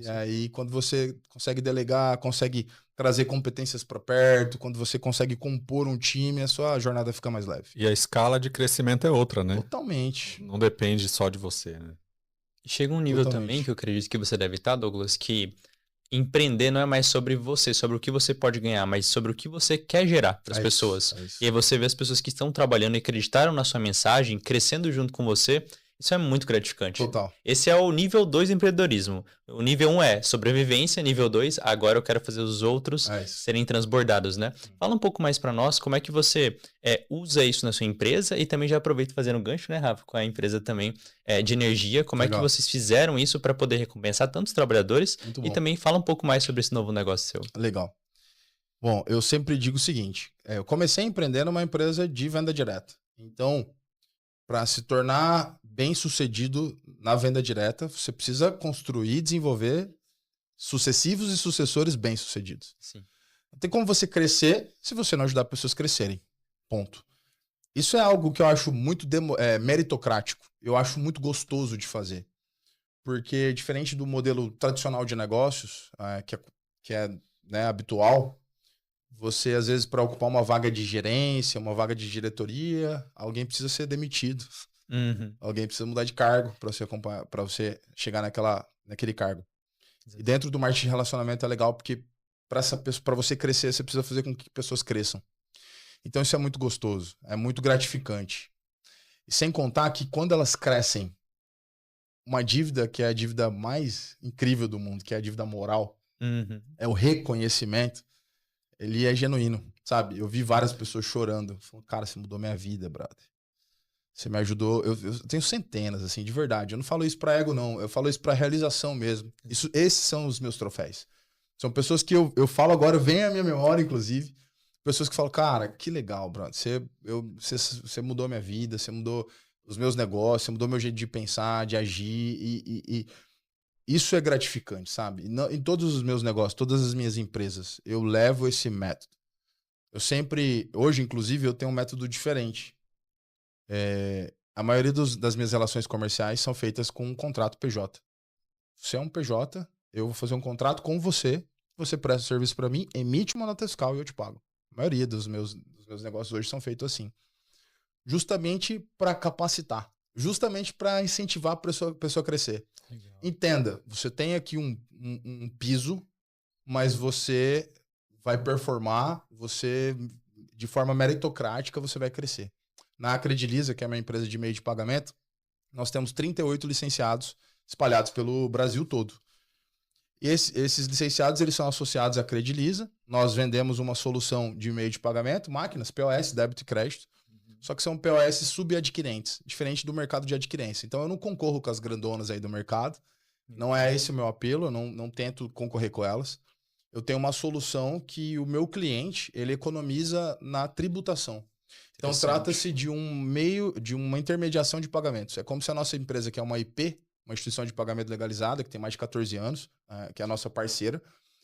E aí, quando você consegue delegar, consegue trazer competências para perto, quando você consegue compor um time, a sua jornada fica mais leve. E a escala de crescimento é outra, né? Totalmente. Não depende só de você, né? Chega um nível também que eu acredito que você deve estar, Douglas, que empreender não é mais sobre você, sobre o que você pode ganhar, mas sobre o que você quer gerar para as pessoas. E aí você vê as pessoas que estão trabalhando e acreditaram na sua mensagem, crescendo junto com você. Isso é muito gratificante. Total. Esse é o nível 2 do empreendedorismo. O nível 1 é sobrevivência, nível 2, agora eu quero fazer os outros serem transbordados, né? Fala um pouco mais para nós, como é que você usa isso na sua empresa e também já aproveita fazendo gancho, né, Rafa, com a empresa também de energia. Como Legal. É que vocês fizeram isso para poder recompensar tantos trabalhadores? E também fala um pouco mais sobre esse novo negócio seu. Legal. Bom, eu sempre digo o seguinte, eu comecei a empreender numa empresa de venda direta. Então, para se tornar bem-sucedido na venda direta, você precisa construir e desenvolver sucessivos e sucessores bem-sucedidos. Sim. Não tem como você crescer se você não ajudar pessoas a crescerem. Ponto. Isso é algo que eu acho muito meritocrático. Eu acho muito gostoso de fazer. Porque, diferente do modelo tradicional de negócios, que é né, habitual, você, às vezes, para ocupar uma vaga de gerência, uma vaga de diretoria, alguém precisa ser demitido. Uhum. Alguém precisa mudar de cargo para você chegar naquele cargo. Exato. E dentro do marketing de relacionamento é legal porque para você crescer, você precisa fazer com que pessoas cresçam. Então isso é muito gostoso, é muito gratificante. E sem contar que quando elas crescem, uma dívida que é a dívida mais incrível do mundo, que é a dívida moral, é o reconhecimento, ele é genuíno, sabe? Eu vi várias pessoas chorando, falando, cara, você mudou minha vida, brother. Você me ajudou, eu tenho centenas, assim, de verdade. Eu não falo isso pra ego, não. Eu falo isso pra realização mesmo. Esses são os meus troféus. São pessoas que eu falo agora, vem à minha memória, inclusive. Pessoas que falam, cara, que legal, brother. Você mudou minha vida, você mudou os meus negócios, você mudou meu jeito de pensar, de agir. E isso é gratificante, sabe? Em todos os meus negócios, todas as minhas empresas, eu levo esse método. Hoje, inclusive, eu tenho um método diferente. A maioria das minhas relações comerciais são feitas com um contrato PJ. Você é um PJ, eu vou fazer um contrato com você presta serviço para mim, emite uma nota fiscal e eu te pago. A maioria dos meus negócios hoje são feitos assim. Justamente para capacitar. Justamente para incentivar a pessoa a crescer. Legal. Entenda, você tem aqui um piso, mas você vai performar, de forma meritocrática, você vai crescer. Na Acrediliza, que é uma empresa de meio de pagamento, nós temos 38 licenciados espalhados pelo Brasil todo. E esses licenciados eles são associados à Acrediliza. Nós vendemos uma solução de meio de pagamento, máquinas, POS, débito e crédito. Só que são POS subadquirentes, diferente do mercado de adquirência. Então eu não concorro com as grandonas aí do mercado. Não é esse o meu apelo, eu não tento concorrer com elas. Eu tenho uma solução que o meu cliente ele economiza na tributação. Então trata-se de uma intermediação de pagamentos. É como se a nossa empresa, que é uma IP, uma instituição de pagamento legalizada, que tem mais de 14 anos, que é a nossa parceira,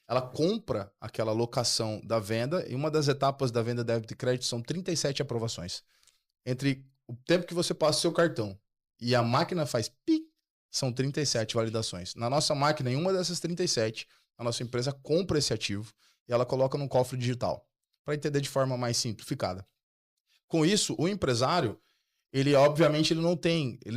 ela compra aquela locação da venda e uma das etapas da venda débito e crédito são 37 aprovações. Entre o tempo que você passa o seu cartão e a máquina faz pi, são 37 validações. Na nossa máquina, em uma dessas 37, a nossa empresa compra esse ativo e ela coloca num cofre digital, para entender de forma mais simplificada. Com isso, o empresário, ele obviamente ele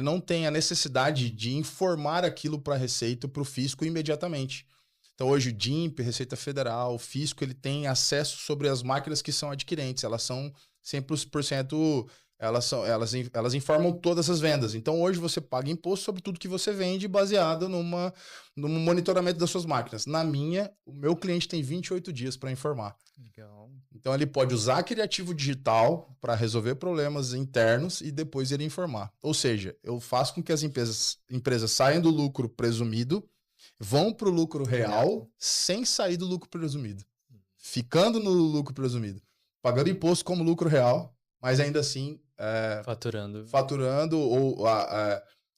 não tem a necessidade de informar aquilo para a Receita, para o Fisco imediatamente. Então hoje o DIMP, Receita Federal, o Fisco, ele tem acesso sobre as máquinas que são adquirentes. Elas são 100%, elas informam todas as vendas. Então hoje você paga imposto sobre tudo que você vende baseado num monitoramento das suas máquinas. O meu cliente tem 28 dias para informar. Legal. Então ele pode usar aquele ativo digital para resolver problemas internos e depois ele informar. Ou seja, eu faço com que as empresas saiam do lucro presumido, vão para o lucro real sem sair do lucro presumido. Ficando no lucro presumido. Pagando imposto como lucro real, mas ainda assim faturando ou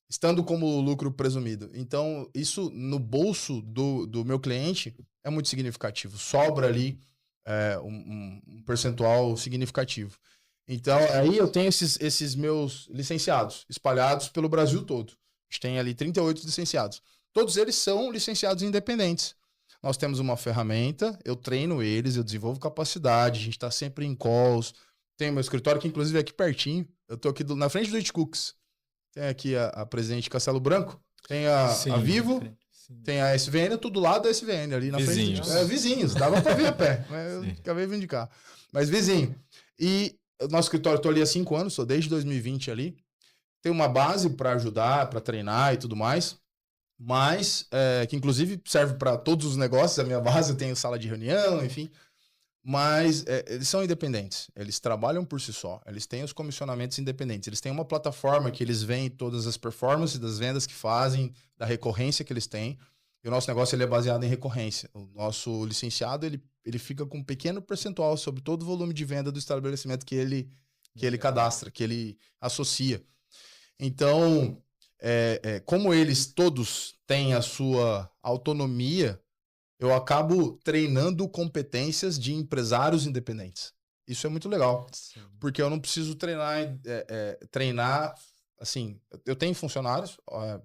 estando como lucro presumido. Então, isso no bolso do meu cliente é muito significativo. Sobra ali um percentual significativo. Então, aí eu tenho esses meus licenciados espalhados pelo Brasil todo. A gente tem ali 38 licenciados. Todos eles são licenciados independentes. Nós temos uma ferramenta, eu treino eles, eu desenvolvo capacidade, a gente está sempre em calls. Tem meu escritório, que inclusive é aqui pertinho. Eu estou aqui na frente do It Cooks. Tem aqui a Presidente Castelo Branco, tem a Vivo, tem a SVN, tudo do lado da SVN, ali na frente. Vizinhos, dava para vir a pé, mas eu acabei vindo de cá. Mas vizinho. E o nosso escritório, estou ali há 5 anos, sou desde 2020 ali. Tem uma base para ajudar, para treinar e tudo mais. Mas, que inclusive serve para todos os negócios, a minha base, eu tenho sala de reunião, enfim. Mas eles são independentes, eles trabalham por si só, eles têm os comissionamentos independentes, eles têm uma plataforma que eles veem todas as performances das vendas que fazem, da recorrência que eles têm, E o nosso negócio ele é baseado em recorrência. O nosso licenciado, ele fica com um pequeno percentual sobre todo o volume de venda do estabelecimento que ele cadastra, que ele associa. Então, como eles todos têm a sua autonomia, eu acabo treinando competências de empresários independentes. Isso é muito legal, porque eu não preciso treinar, assim, eu tenho funcionários,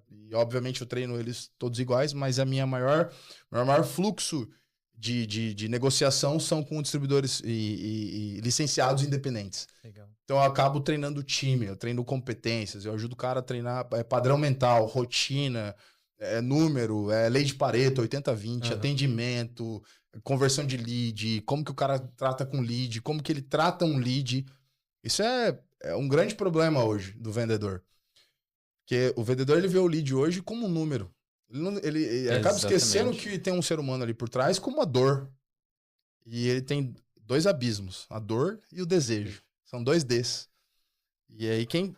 e obviamente eu treino eles todos iguais, mas meu maior fluxo de negociação são com distribuidores e licenciados independentes. Legal. Então eu acabo treinando o time, eu treino competências, eu ajudo o cara a treinar padrão mental, rotina, número, lei de Pareto, 80-20, atendimento, conversão de lead, como que o cara trata com lead, como que ele trata um lead. Isso é um grande problema hoje do vendedor. Porque o vendedor ele vê o lead hoje como um número. Ele acaba esquecendo que tem um ser humano ali por trás com uma dor. E ele tem 2 abismos, a dor e o desejo. São 2 Ds. E aí quem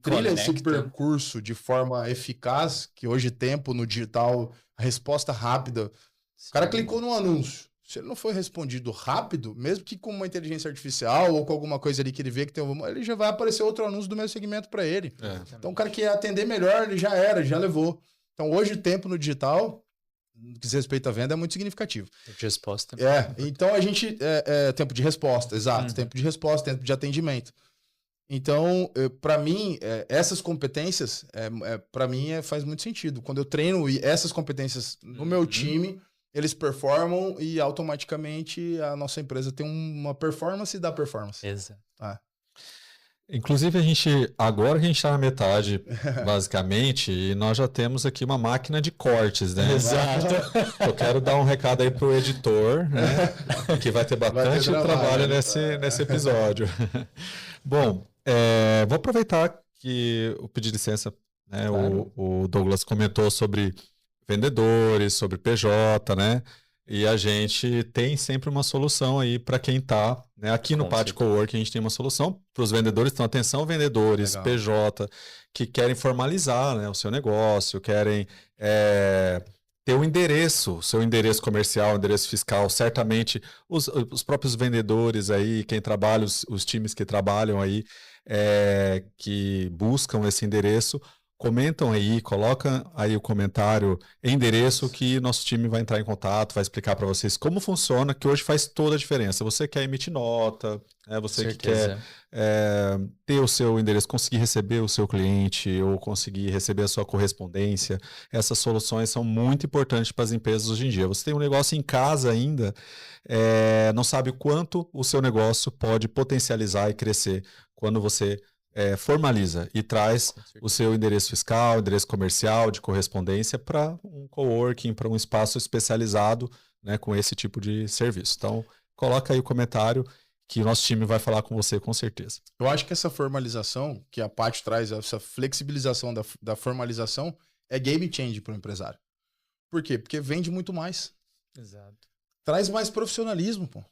trilha esse percurso de forma eficaz, que hoje tempo no digital, a resposta rápida, o cara clicou no anúncio. Se ele não foi respondido rápido, mesmo que com uma inteligência artificial ou com alguma coisa ali que ele vê que tem ele já vai aparecer outro anúncio do mesmo segmento para ele. Então o cara que ia atender melhor, ele já levou. Então hoje o tempo no digital, no que diz respeito à venda, é muito significativo. Tempo de resposta. Então a gente... tempo de resposta, exato. Tempo de resposta, tempo de atendimento. Então, para mim, essas competências, para mim, faz muito sentido. Quando eu treino essas competências no meu time, eles performam e automaticamente a nossa empresa tem uma performance da performance. Exato. Inclusive, agora que a gente está na metade, basicamente, e nós já temos aqui uma máquina de cortes, né? Exato. Eu quero dar um recado aí pro editor, né? Que vai ter bastante trabalho nesse episódio. Bom, vou aproveitar que eu pedi licença, né? Claro. O Douglas comentou sobre vendedores, sobre PJ, né? E a gente tem sempre uma solução aí para quem está, né? Aqui no Pátio Cowork a gente tem uma solução para os vendedores. Então, atenção, vendedores, legal. PJ, que querem formalizar, né, o seu negócio, querem ter o endereço, seu endereço comercial, endereço fiscal. Certamente os próprios vendedores aí, quem trabalha, os times que trabalham aí, que buscam esse endereço, comentam aí, colocam aí o comentário, endereço, que nosso time vai entrar em contato, vai explicar para vocês como funciona, que hoje faz toda a diferença. Você quer emitir nota, você que quer ter o seu endereço, conseguir receber o seu cliente ou conseguir receber a sua correspondência, essas soluções são muito importantes para as empresas hoje em dia. Você tem um negócio em casa ainda, não sabe o quanto o seu negócio pode potencializar e crescer quando você formaliza e traz o seu endereço fiscal, endereço comercial, de correspondência para um coworking, para um espaço especializado, né, com esse tipo de serviço. Então, coloca aí o comentário que o nosso time vai falar com você com certeza. Eu acho que essa formalização, que a Pátio traz, essa flexibilização da formalização, é game change para o empresário. Por quê? Porque vende muito mais. Exato. Traz mais profissionalismo, pô.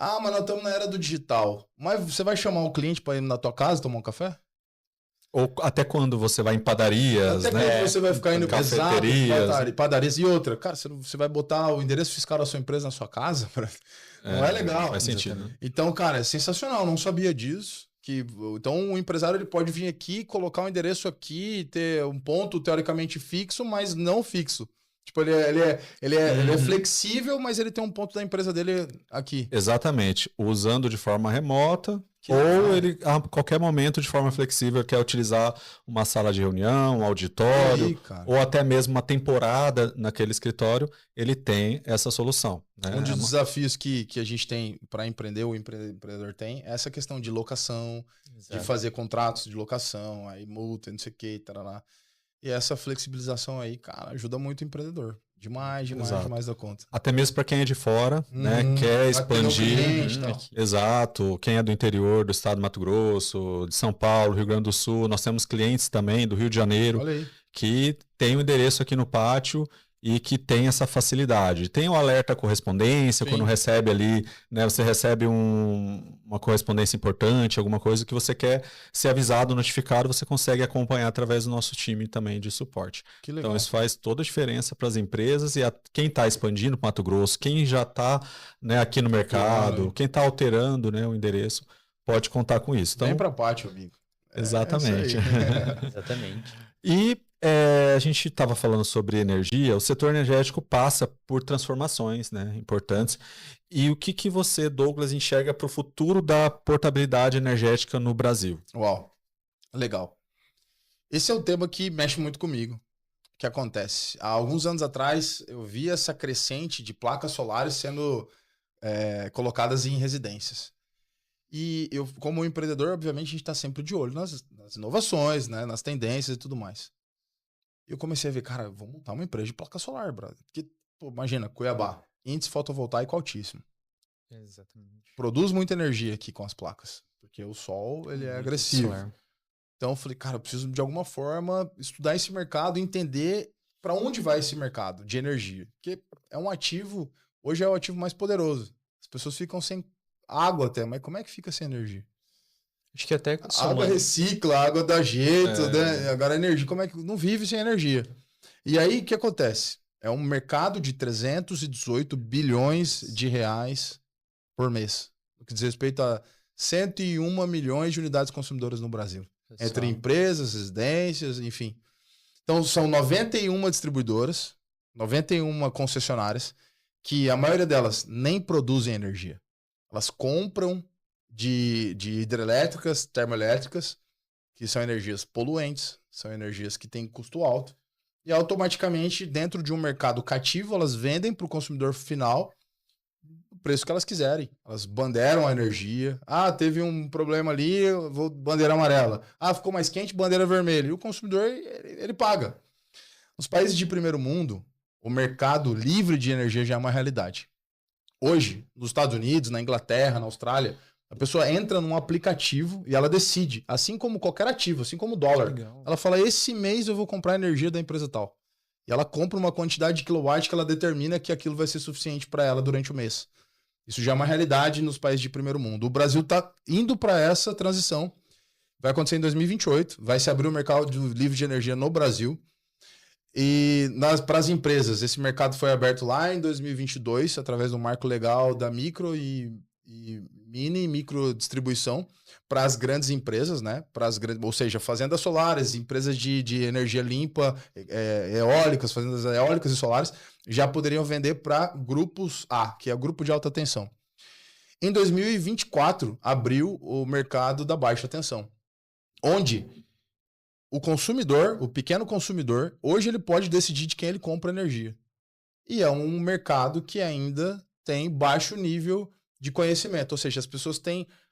Mas nós estamos na era do digital. Mas você vai chamar o cliente para ir na tua casa tomar um café? Ou até quando você vai em padarias, até né? Quando você vai ficar indo cafeterias. Padarias e outra. Cara, você vai botar o endereço fiscal da sua empresa na sua casa? Não é legal. Faz sentido. Então, cara, é sensacional. Não sabia disso. Então, o empresário ele pode vir aqui, colocar um endereço aqui, ter um ponto teoricamente fixo, mas não fixo. Tipo, ele é flexível, mas ele tem um ponto da empresa dele aqui. Exatamente. Usando de forma remota, ou ele, a qualquer momento, de forma flexível, quer utilizar uma sala de reunião, um auditório, ou até mesmo uma temporada naquele escritório, ele tem essa solução. Né? Um dos desafios que a gente tem para empreender, o empreendedor tem, é essa questão de locação, de fazer contratos de locação, aí multa, não sei o que, tarará. E essa flexibilização aí, cara, ajuda muito o empreendedor. Demais da conta. Até mesmo para quem é de fora, né? Quer expandir. Exato. Quem é do interior do estado do Mato Grosso, de São Paulo, Rio Grande do Sul. Nós temos clientes também do Rio de Janeiro que tem o endereço aqui no Pátio e que tem essa facilidade. Tem o alerta correspondência, quando recebe ali, né, você recebe uma correspondência importante, alguma coisa que você quer ser avisado, notificado, você consegue acompanhar através do nosso time também de suporte. Que legal. Então isso faz toda a diferença para as empresas e quem está expandindo para o Mato Grosso, quem já está, né, aqui no mercado, quem está alterando, né, o endereço, pode contar com isso. Então, vem para a Pátio, amigo. Exatamente. Exatamente. E a gente estava falando sobre energia, o setor energético passa por transformações, né, importantes. E o que você, Douglas, enxerga para o futuro da portabilidade energética no Brasil? Uau, legal. Esse é um tema que mexe muito comigo. O que acontece? Há alguns anos atrás, eu vi essa crescente de placas solares sendo colocadas em residências. E eu, como empreendedor, obviamente, a gente está sempre de olho nas inovações, né, nas tendências e tudo mais. Eu comecei a ver, cara, vou montar uma empresa de placa solar, brother. Porque, pô, imagina, Cuiabá, índice fotovoltaico altíssimo. Exatamente. Produz muita energia aqui com as placas, porque o sol, ele é agressivo. Solar. Então eu falei, cara, eu preciso de alguma forma estudar esse mercado, entender para onde vai esse mercado de energia. Porque é um ativo, hoje é o ativo mais poderoso. As pessoas ficam sem água até, mas como é que fica sem energia? Acho que até A água recicla, a água dá jeito, né? Agora a energia, como é que não vive sem energia? E aí o que acontece? É um mercado de 318 bilhões de reais por mês, o que diz respeito a 101 milhões de unidades consumidoras no Brasil. Entre empresas, residências, enfim. Então são 91 distribuidoras, 91 concessionárias, que a maioria delas nem produzem energia. Elas compram de hidrelétricas, termoelétricas, que são energias poluentes, são energias que têm custo alto, e automaticamente, dentro de um mercado cativo, elas vendem para o consumidor final o preço que elas quiserem. Elas bandeiram a energia. Ah, teve um problema ali, eu vou bandeira amarela. Ah, ficou mais quente, bandeira vermelha. E o consumidor, ele paga. Nos países de primeiro mundo, o mercado livre de energia já é uma realidade. Hoje, nos Estados Unidos, na Inglaterra, na Austrália, a pessoa entra num aplicativo e ela decide, assim como qualquer ativo, assim como o dólar. Legal. Ela fala, esse mês eu vou comprar energia da empresa tal. E ela compra uma quantidade de kilowatt que ela determina que aquilo vai ser suficiente para ela durante o mês. Isso já é uma realidade nos países de primeiro mundo. O Brasil está indo para essa transição. Vai acontecer em 2028. Vai se abrir o mercado livre de energia no Brasil. E para as empresas, esse mercado foi aberto lá em 2022, através do marco legal da micro e mini e micro distribuição para as grandes empresas, né? Ou seja, fazendas solares, empresas de energia limpa, eólicas, fazendas eólicas e solares, já poderiam vender para grupos A, que é o grupo de alta tensão. Em 2024, abriu o mercado da baixa tensão, onde o consumidor, o pequeno consumidor, hoje ele pode decidir de quem ele compra energia. E é um mercado que ainda tem baixo nível de conhecimento, ou seja, as pessoas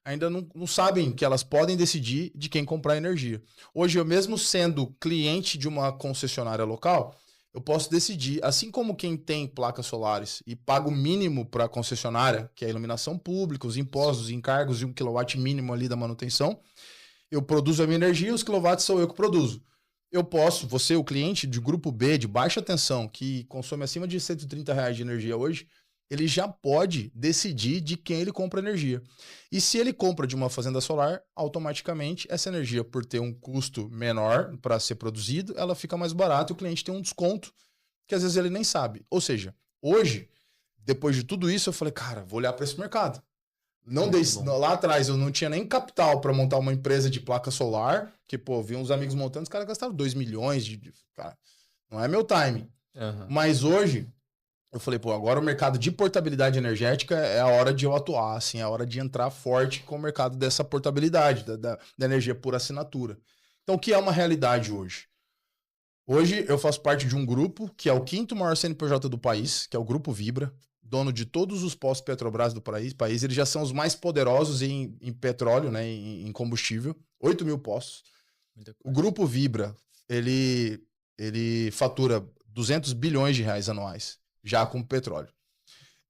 ainda não sabem que elas podem decidir de quem comprar energia. Hoje, eu mesmo sendo cliente de uma concessionária local, eu posso decidir, assim como quem tem placas solares e paga o mínimo para a concessionária, que é a iluminação pública, os impostos, os encargos e 1 kW mínimo ali da manutenção, eu produzo a minha energia, os quilowatts sou eu que produzo. Eu posso, você, o cliente de grupo B, de baixa tensão, que consome acima de R$130 de energia hoje, ele já pode decidir de quem ele compra energia. E se ele compra de uma fazenda solar, automaticamente essa energia, por ter um custo menor para ser produzido, ela fica mais barata e o cliente tem um desconto que às vezes ele nem sabe. Ou seja, hoje, depois de tudo isso, eu falei, cara, vou olhar para esse mercado. Lá atrás eu não tinha nem capital para montar uma empresa de placa solar, que, pô, vi uns amigos montando, os caras gastaram 2 milhões cara, não é meu timing. Uhum. Mas hoje, eu falei, pô, agora o mercado de portabilidade energética é a hora de eu atuar, assim, é a hora de entrar forte com o mercado dessa portabilidade, da energia por assinatura. Então, o que é uma realidade hoje? Hoje eu faço parte de um grupo que é o 5º maior CNPJ do país, que é o Grupo Vibra, dono de todos os postos Petrobras do país. Eles já são os mais poderosos em petróleo, né, em combustível, 8 mil postos. O Grupo Vibra, ele fatura 200 bilhões de reais anuais, já com petróleo.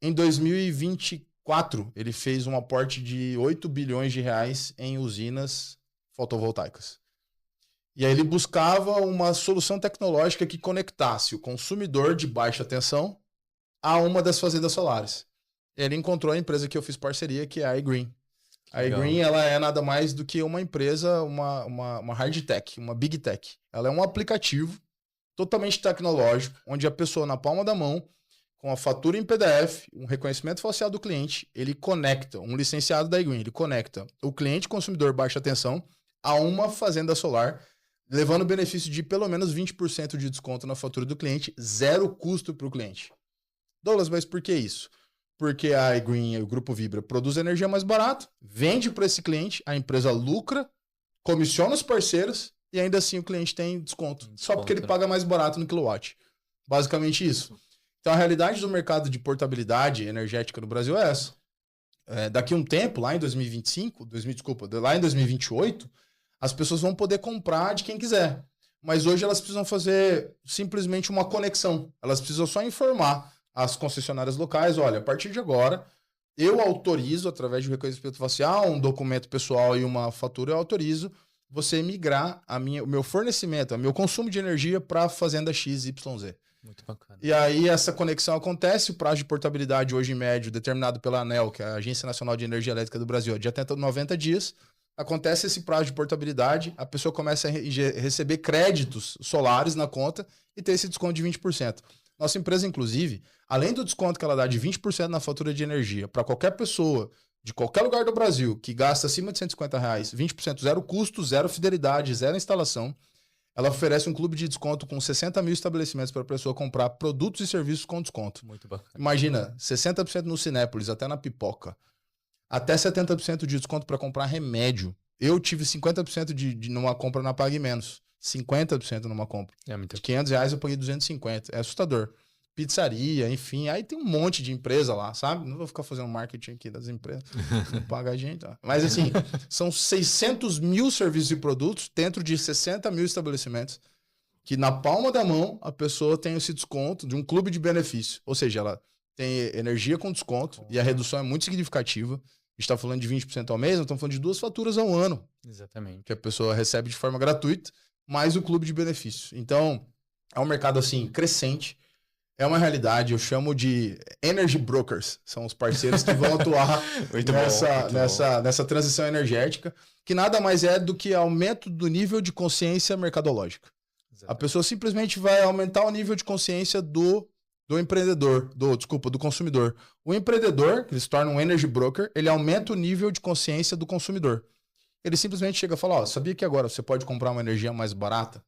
Em 2024, ele fez um aporte de 8 bilhões de reais em usinas fotovoltaicas. E aí ele buscava uma solução tecnológica que conectasse o consumidor de baixa tensão a uma das fazendas solares. Ele encontrou a empresa que eu fiz parceria, que é a iGreen. A iGreen, ela é nada mais do que uma empresa, uma hard tech, uma big tech. Ela é um aplicativo totalmente tecnológico, onde a pessoa na palma da mão, com a fatura em PDF, um reconhecimento facial do cliente, ele conecta, um licenciado da iGreen, ele conecta o cliente consumidor baixa tensão a uma fazenda solar, levando o benefício de pelo menos 20% de desconto na fatura do cliente, zero custo para o cliente. Douglas, mas por que isso? Porque a iGreen, o Grupo Vibra, produz energia mais barato, vende para esse cliente, a empresa lucra, comissiona os parceiros e ainda assim o cliente tem desconto. Só porque ele paga mais barato no kilowatt. Basicamente isso. Então a realidade do mercado de portabilidade energética no Brasil é essa. Daqui a um tempo, lá em 2028, as pessoas vão poder comprar de quem quiser. Mas hoje elas precisam fazer simplesmente uma conexão. Elas precisam só informar as concessionárias locais, olha, a partir de agora, eu autorizo, através de um reconhecimento facial, um documento pessoal e uma fatura, eu autorizo você migrar o meu fornecimento, o meu consumo de energia para a fazenda XYZ. Muito bacana. E aí essa conexão acontece, o prazo de portabilidade hoje em médio, determinado pela ANEEL, que é a Agência Nacional de Energia Elétrica do Brasil, é de até 90 dias. Acontece esse prazo de portabilidade, a pessoa começa a receber créditos solares na conta e ter esse desconto de 20%. Nossa empresa, inclusive, além do desconto que ela dá de 20% na fatura de energia para qualquer pessoa de qualquer lugar do Brasil que gasta acima de R$150, 20% zero custo, zero fidelidade, zero instalação, ela oferece um clube de desconto com 60 mil estabelecimentos para a pessoa comprar produtos e serviços com desconto. Muito bacana. Imagina, 60% no Cinépolis, até na pipoca. Até 70% de desconto para comprar remédio. Eu tive 50% numa compra na Pague Menos. 50% numa compra. De R$500 eu paguei 250. É assustador. Pizzaria, enfim. Aí tem um monte de empresa lá, sabe? Não vou ficar fazendo marketing aqui das empresas. Não paga a gente. Ó. Mas assim, são 600 mil serviços e produtos dentro de 60 mil estabelecimentos que na palma da mão a pessoa tem esse desconto de um clube de benefício. Ou seja, ela tem energia com desconto e a redução é muito significativa. A gente está falando de 20% ao mês, nós estamos falando de 2 faturas ao ano. Exatamente. Que a pessoa recebe de forma gratuita, mais o clube de benefício. Então, é um mercado assim crescente, é uma realidade, eu chamo de energy brokers, são os parceiros que vão atuar nessa transição energética, que nada mais é do que aumento do nível de consciência mercadológica. Exatamente. A pessoa simplesmente vai aumentar o nível de consciência do empreendedor, do consumidor. O empreendedor, que ele se torna um energy broker, ele aumenta o nível de consciência do consumidor. Ele simplesmente chega e fala, sabia que agora você pode comprar uma energia mais barata?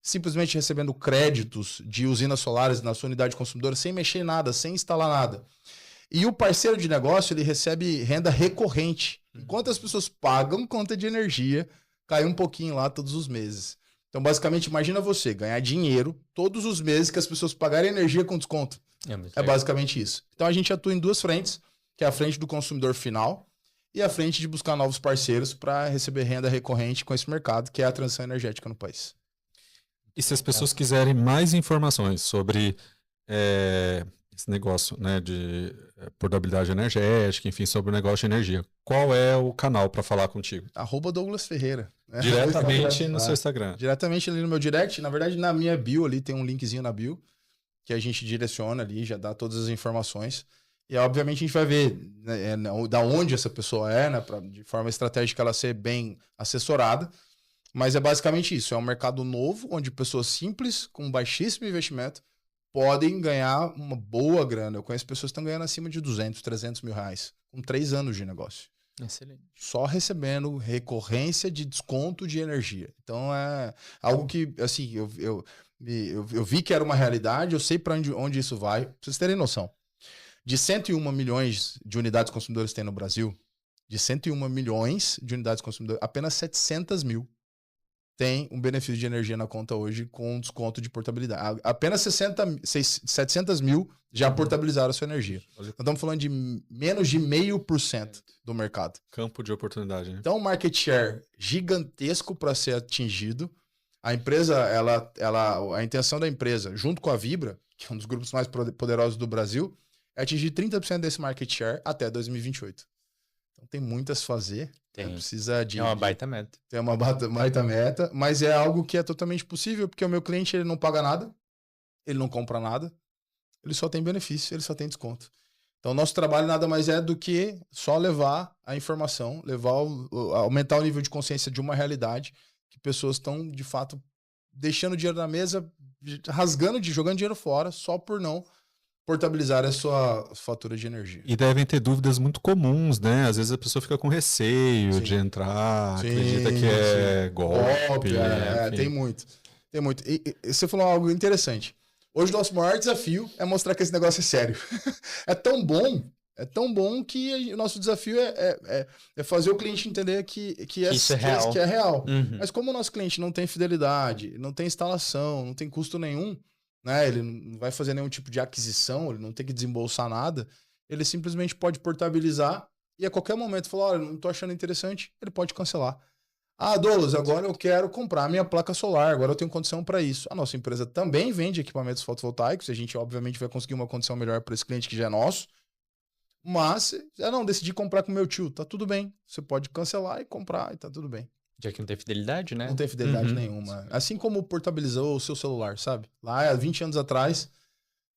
Simplesmente recebendo créditos de usinas solares na sua unidade consumidora, sem mexer em nada, sem instalar nada. E o parceiro de negócio, ele recebe renda recorrente. Enquanto as pessoas pagam conta de energia, cai um pouquinho lá todos os meses. Então, basicamente, imagina você ganhar dinheiro todos os meses que as pessoas pagarem energia com desconto. É basicamente isso. Então, a gente atua em 2 frentes, que é a frente do consumidor final e a frente de buscar novos parceiros para receber renda recorrente com esse mercado, que é a transição energética no país. E se as pessoas quiserem mais informações sobre esse negócio, né, de portabilidade energética, enfim, sobre o negócio de energia, qual é o canal para falar contigo? @Douglas Ferreira. Né? Diretamente no seu Instagram. Diretamente ali no meu direct. Na verdade, na minha bio ali tem um linkzinho na bio que a gente direciona ali, já dá todas as informações. E, obviamente, a gente vai ver da onde essa pessoa é, né, de forma estratégica ela ser bem assessorada. Mas é basicamente isso. É um mercado novo, onde pessoas simples, com baixíssimo investimento, podem ganhar uma boa grana. Eu conheço pessoas que estão ganhando acima de 200, 300 mil reais, com 3 anos de negócio. Excelente. Só recebendo recorrência de desconto de energia. Então, é algo que, assim, eu vi que era uma realidade, eu sei para onde isso vai. Pra vocês terem noção. De 101 milhões de unidades consumidoras que tem no Brasil, de 101 milhões de unidades consumidoras, apenas 700 mil tem um benefício de energia na conta hoje com desconto de portabilidade. Apenas 700 mil já portabilizaram a sua energia. Nós estamos falando de menos de 0,5% do mercado. Campo de oportunidade, né? Então, um market share gigantesco para ser atingido. A empresa, a intenção da empresa, junto com a Vibra, que é um dos grupos mais poderosos do Brasil, é atingir 30% desse market share até 2028. Então tem muito a se fazer. Tem. Precisa de... É uma baita meta. É uma baita meta, mas é algo que é totalmente possível, porque o meu cliente ele não paga nada, ele não compra nada, ele só tem benefício, ele só tem desconto. Então, o nosso trabalho nada mais é do que só levar a informação, aumentar o nível de consciência de uma realidade que pessoas estão, de fato, deixando dinheiro na mesa, jogando dinheiro fora, só por não portabilizar a sua fatura de energia. E devem ter dúvidas muito comuns, né? Às vezes a pessoa fica com receio de entrar, acredita que é golpe. Tem muito. Tem muito. E você falou algo interessante. Hoje o nosso maior desafio é mostrar que esse negócio é sério. É tão bom que o nosso desafio é fazer o cliente entender que isso é real. Que é real. Uhum. Mas como o nosso cliente não tem fidelidade, não tem instalação, não tem custo nenhum, né? Ele não vai fazer nenhum tipo de aquisição, ele não tem que desembolsar nada, ele simplesmente pode portabilizar e a qualquer momento falar, olha, não tô achando interessante, ele pode cancelar. Ah, Douglas, agora eu quero comprar minha placa solar, agora eu tenho condição para isso. A nossa empresa também vende equipamentos fotovoltaicos, a gente obviamente vai conseguir uma condição melhor para esse cliente que já é nosso, mas, decidi comprar com meu tio, tá tudo bem, você pode cancelar e comprar e tá tudo bem. Já que não tem fidelidade, né? Não tem fidelidade nenhuma. Assim como portabilizou o seu celular, sabe? Lá há 20 anos atrás,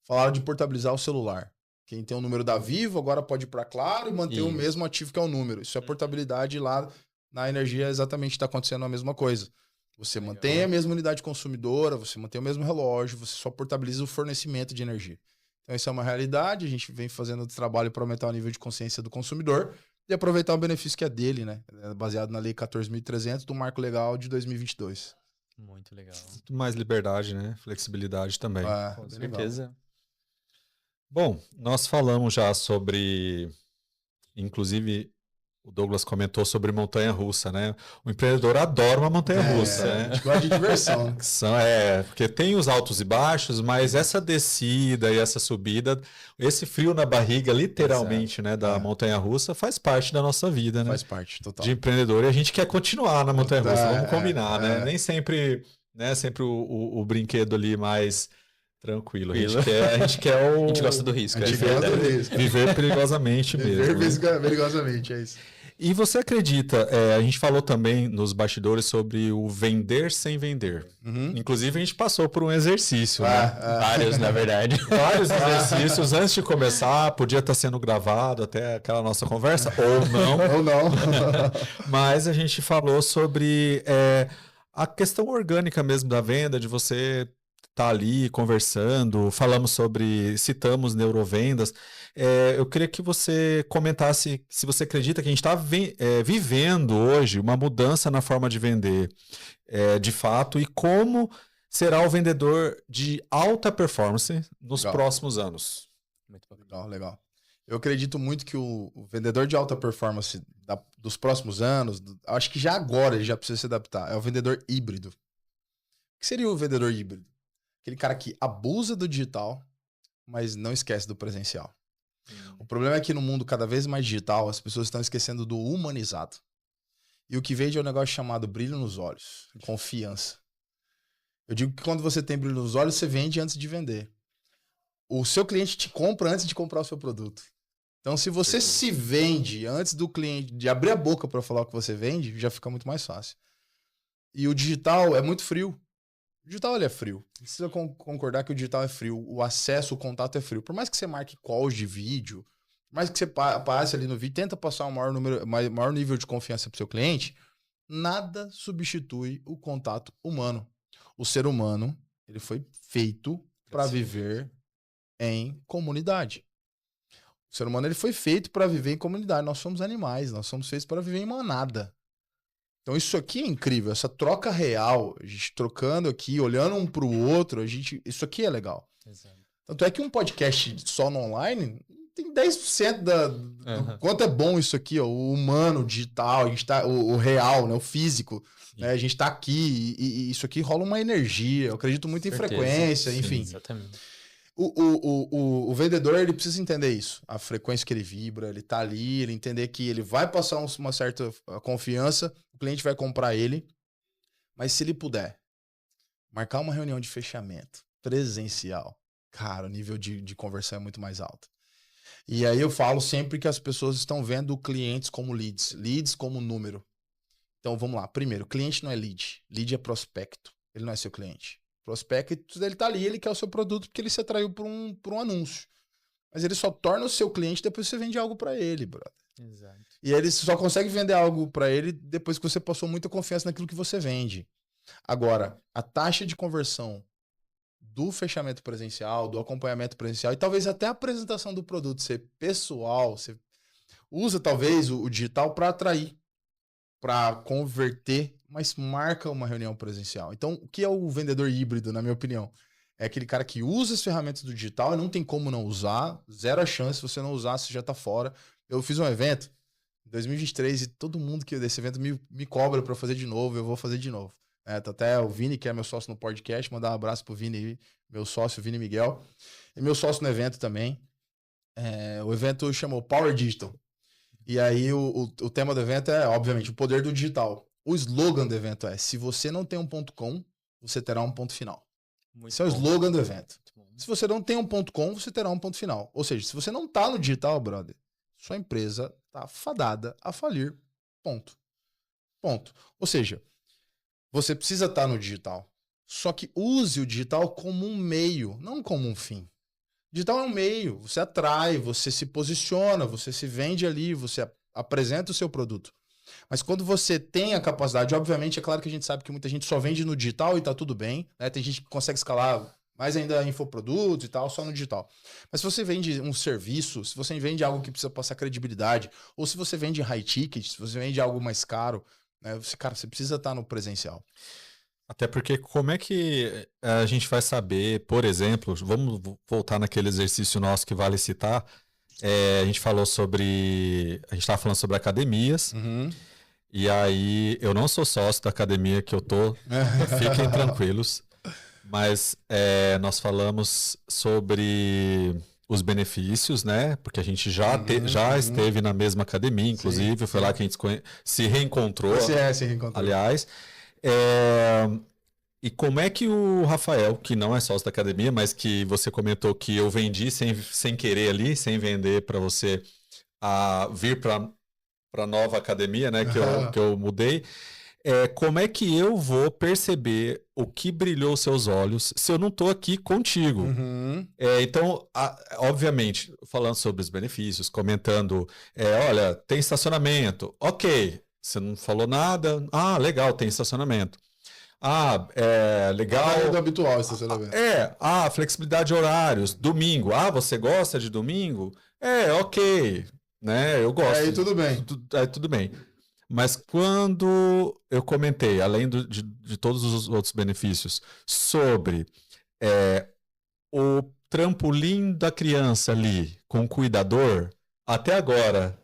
falaram de portabilizar o celular. Quem tem o número da Vivo agora pode ir para Claro e manter o mesmo ativo que é o número. Isso é portabilidade lá. Na energia exatamente está acontecendo a mesma coisa. Você mantém a mesma unidade consumidora, você mantém o mesmo relógio, você só portabiliza o fornecimento de energia. Então isso é uma realidade, a gente vem fazendo trabalho para aumentar o nível de consciência do consumidor e aproveitar o benefício que é dele, né? Baseado na Lei 14.300 do Marco Legal de 2022. Muito legal. Muito mais liberdade, né? Flexibilidade também. Com certeza. Legal. Bom, nós falamos já sobre, inclusive... O Douglas comentou sobre montanha-russa, né? O empreendedor adora uma montanha-russa, né? A gente gosta de diversão. Porque tem os altos e baixos, mas essa descida e essa subida, esse frio na barriga, literalmente, né, da montanha-russa, faz parte da nossa vida, né? Faz parte, total. De empreendedor. E a gente quer continuar na montanha-russa, vamos combinar, né? Nem sempre, né, sempre o brinquedo ali mais... Tranquilo. A gente quer A gente gosta do risco. A gente gosta do risco. Viver perigosamente mesmo. Viver perigosamente, é isso. E você acredita, a gente falou também nos bastidores sobre o vender sem vender. Inclusive, a gente passou por um exercício, né? Vários, na verdade. Vários exercícios. Antes de começar, podia estar sendo gravado até aquela nossa conversa, ou não. Ou não. Mas a gente falou sobre a questão orgânica mesmo da venda, de você... tá ali conversando, citamos neurovendas. Eu queria que você comentasse se você acredita que a gente está vivendo hoje uma mudança na forma de vender de fato e como será o vendedor de alta performance nos próximos anos. Muito legal. Eu acredito muito que o vendedor de alta performance dos próximos anos, acho que já agora ele já precisa se adaptar, é o vendedor híbrido. O que seria o vendedor híbrido? Aquele cara que abusa do digital, mas não esquece do presencial. O problema é que no mundo cada vez mais digital, as pessoas estão esquecendo do humanizado. E o que vende é um negócio chamado brilho nos olhos, confiança. Eu digo que quando você tem brilho nos olhos, você vende antes de vender. O seu cliente te compra antes de comprar o seu produto. Então, se você se vende antes do cliente, de abrir a boca para falar o que você vende, já fica muito mais fácil. E o digital é muito frio. O digital ele é frio. Precisa concordar que o digital é frio. O acesso, o contato é frio. Por mais que você marque calls de vídeo, por mais que você passe ali no vídeo, tenta passar um maior nível de confiança para o seu cliente, nada substitui o contato humano. O ser humano, ele foi feito para viver em comunidade. O ser humano ele foi feito para viver em comunidade. Nós somos animais, nós somos feitos para viver em manada. Então isso aqui é incrível, essa troca real, a gente trocando aqui, olhando um para o outro, isso aqui é legal. Exato. Tanto é que um podcast só no online tem 10% do quanto é bom isso aqui, ó, o humano, o digital, a gente tá, o real, né, o físico. Né, a gente tá aqui e isso aqui rola uma energia, eu acredito muito em frequência, enfim. Exatamente. O vendedor, ele precisa entender isso, a frequência que ele vibra, ele tá ali, ele entender que ele vai passar uma certa confiança, o cliente vai comprar ele, mas se ele puder marcar uma reunião de fechamento presencial, cara, o nível de conversão é muito mais alto. E aí eu falo sempre que as pessoas estão vendo clientes como leads, leads como número. Então vamos lá. Primeiro, cliente não é lead. Lead é prospecto. Ele não é seu cliente. Prospecto, ele tá ali, ele quer o seu produto porque ele se atraiu por um anúncio. Mas ele só torna o seu cliente depois que você vende algo para ele, brother. Exato. E ele só consegue vender algo para ele depois que você passou muita confiança naquilo que você vende. Agora, a taxa de conversão do fechamento presencial, do acompanhamento presencial e talvez até a apresentação do produto ser pessoal, você usa talvez o digital para atrair, para converter, mas marca uma reunião presencial. Então, o que é o vendedor híbrido, na minha opinião? É aquele cara que usa as ferramentas do digital e não tem como não usar, zero a chance, se você não usar, você já tá fora. Eu fiz um evento em 2023 e todo mundo que desse evento me cobra para fazer de novo, eu vou fazer de novo. Tá até o Vini, que é meu sócio no podcast, mandar um abraço pro Vini, meu sócio, Vini Miguel, e meu sócio no evento também. O evento chamou Power Digital. E aí o tema do evento é, obviamente, o poder do digital. O slogan do evento é: se você não tem um ponto .com, você terá um ponto final. Esse é o slogan do evento. Se você não tem um ponto .com, você terá um ponto final. Ou seja, se você não tá no digital, brother, sua empresa tá fadada a falir. Ponto. Ou seja, você precisa estar no digital. Só que use o digital como um meio, não como um fim. Digital é um meio, você atrai, você se posiciona, você se vende ali, você apresenta o seu produto. Mas quando você tem a capacidade, obviamente, é claro que a gente sabe que muita gente só vende no digital e tá tudo bem, né? Tem gente que consegue escalar mais ainda infoprodutos e tal, só no digital. Mas se você vende um serviço, se você vende algo que precisa passar credibilidade, ou se você vende high ticket, se você vende algo mais caro, né? Você precisa estar no presencial. Até porque como é que a gente vai saber, por exemplo, vamos voltar naquele exercício nosso que vale citar, a gente estava falando sobre academias, e aí eu não sou sócio da academia que eu tô, fiquem tranquilos, mas nós falamos sobre os benefícios, né? Porque a gente já esteve na mesma academia, inclusive, foi lá que a gente se reencontrou, aliás. E como é que o Rafael, que não é sócio da academia, mas que você comentou que eu vendi sem querer ali, sem vender para você vir para a nova academia, né, que eu mudei, como é que eu vou perceber o que brilhou os seus olhos se eu não estou aqui contigo? Então, obviamente, falando sobre os benefícios, comentando, olha, tem estacionamento, ok, você não falou nada, legal, tem estacionamento. Legal. É do habitual estacionamento. Flexibilidade de horários, domingo, você gosta de domingo? Ok, né, eu gosto. Aí tudo bem. Aí tudo bem. Mas quando eu comentei, além de todos os outros benefícios, sobre o trampolim da criança ali com o cuidador, até agora,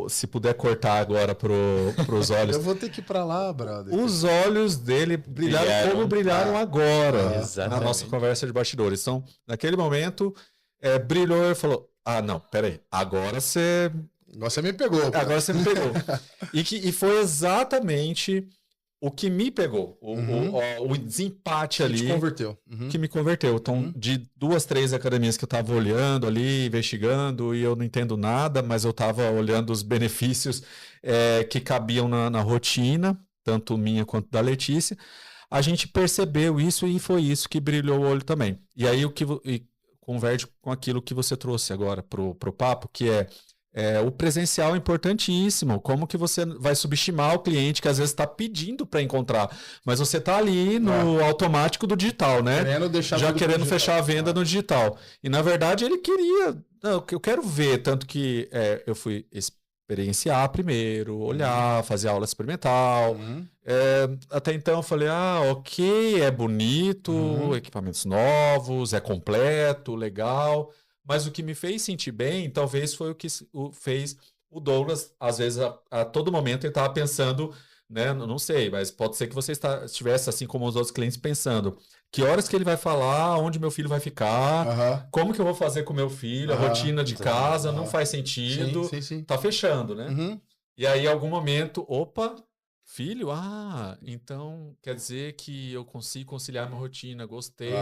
se puder cortar agora pros olhos... Eu vou ter que ir pra lá, brother. Os olhos dele brilharam como brilharam agora na nossa conversa de bastidores. Então, naquele momento, brilhou e falou, não, peraí, agora você... Agora você me pegou. Agora você me pegou. E foi exatamente o que me pegou. O desempate ali. Que te converteu. Que me converteu. Então, de 2, 3 academias que eu estava olhando ali, investigando, e eu não entendo nada, mas eu estava olhando os benefícios que cabiam na rotina, tanto minha quanto da Letícia, a gente percebeu isso e foi isso que brilhou o olho também. E aí converge com aquilo que você trouxe agora pro papo, que o presencial é importantíssimo. Como que você vai subestimar o cliente que às vezes está pedindo para encontrar, mas você está ali no automático do digital, né? Querendo fechar a venda no digital. E na verdade ele queria, eu quero ver, tanto que eu fui experienciar primeiro, olhar, fazer aula experimental. Até então eu falei, ok, é bonito, equipamentos novos, é completo, legal. Mas o que me fez sentir bem, talvez foi o que fez o Douglas, às vezes, a todo momento, ele estava pensando, né? Não sei, mas pode ser que você estivesse, assim como os outros clientes, pensando que horas que ele vai falar, onde meu filho vai ficar, como que eu vou fazer com meu filho, a rotina de casa, não faz sentido, sim. Tá fechando, né? E aí, em algum momento, opa, filho, então quer dizer que eu consigo conciliar minha rotina, gostei.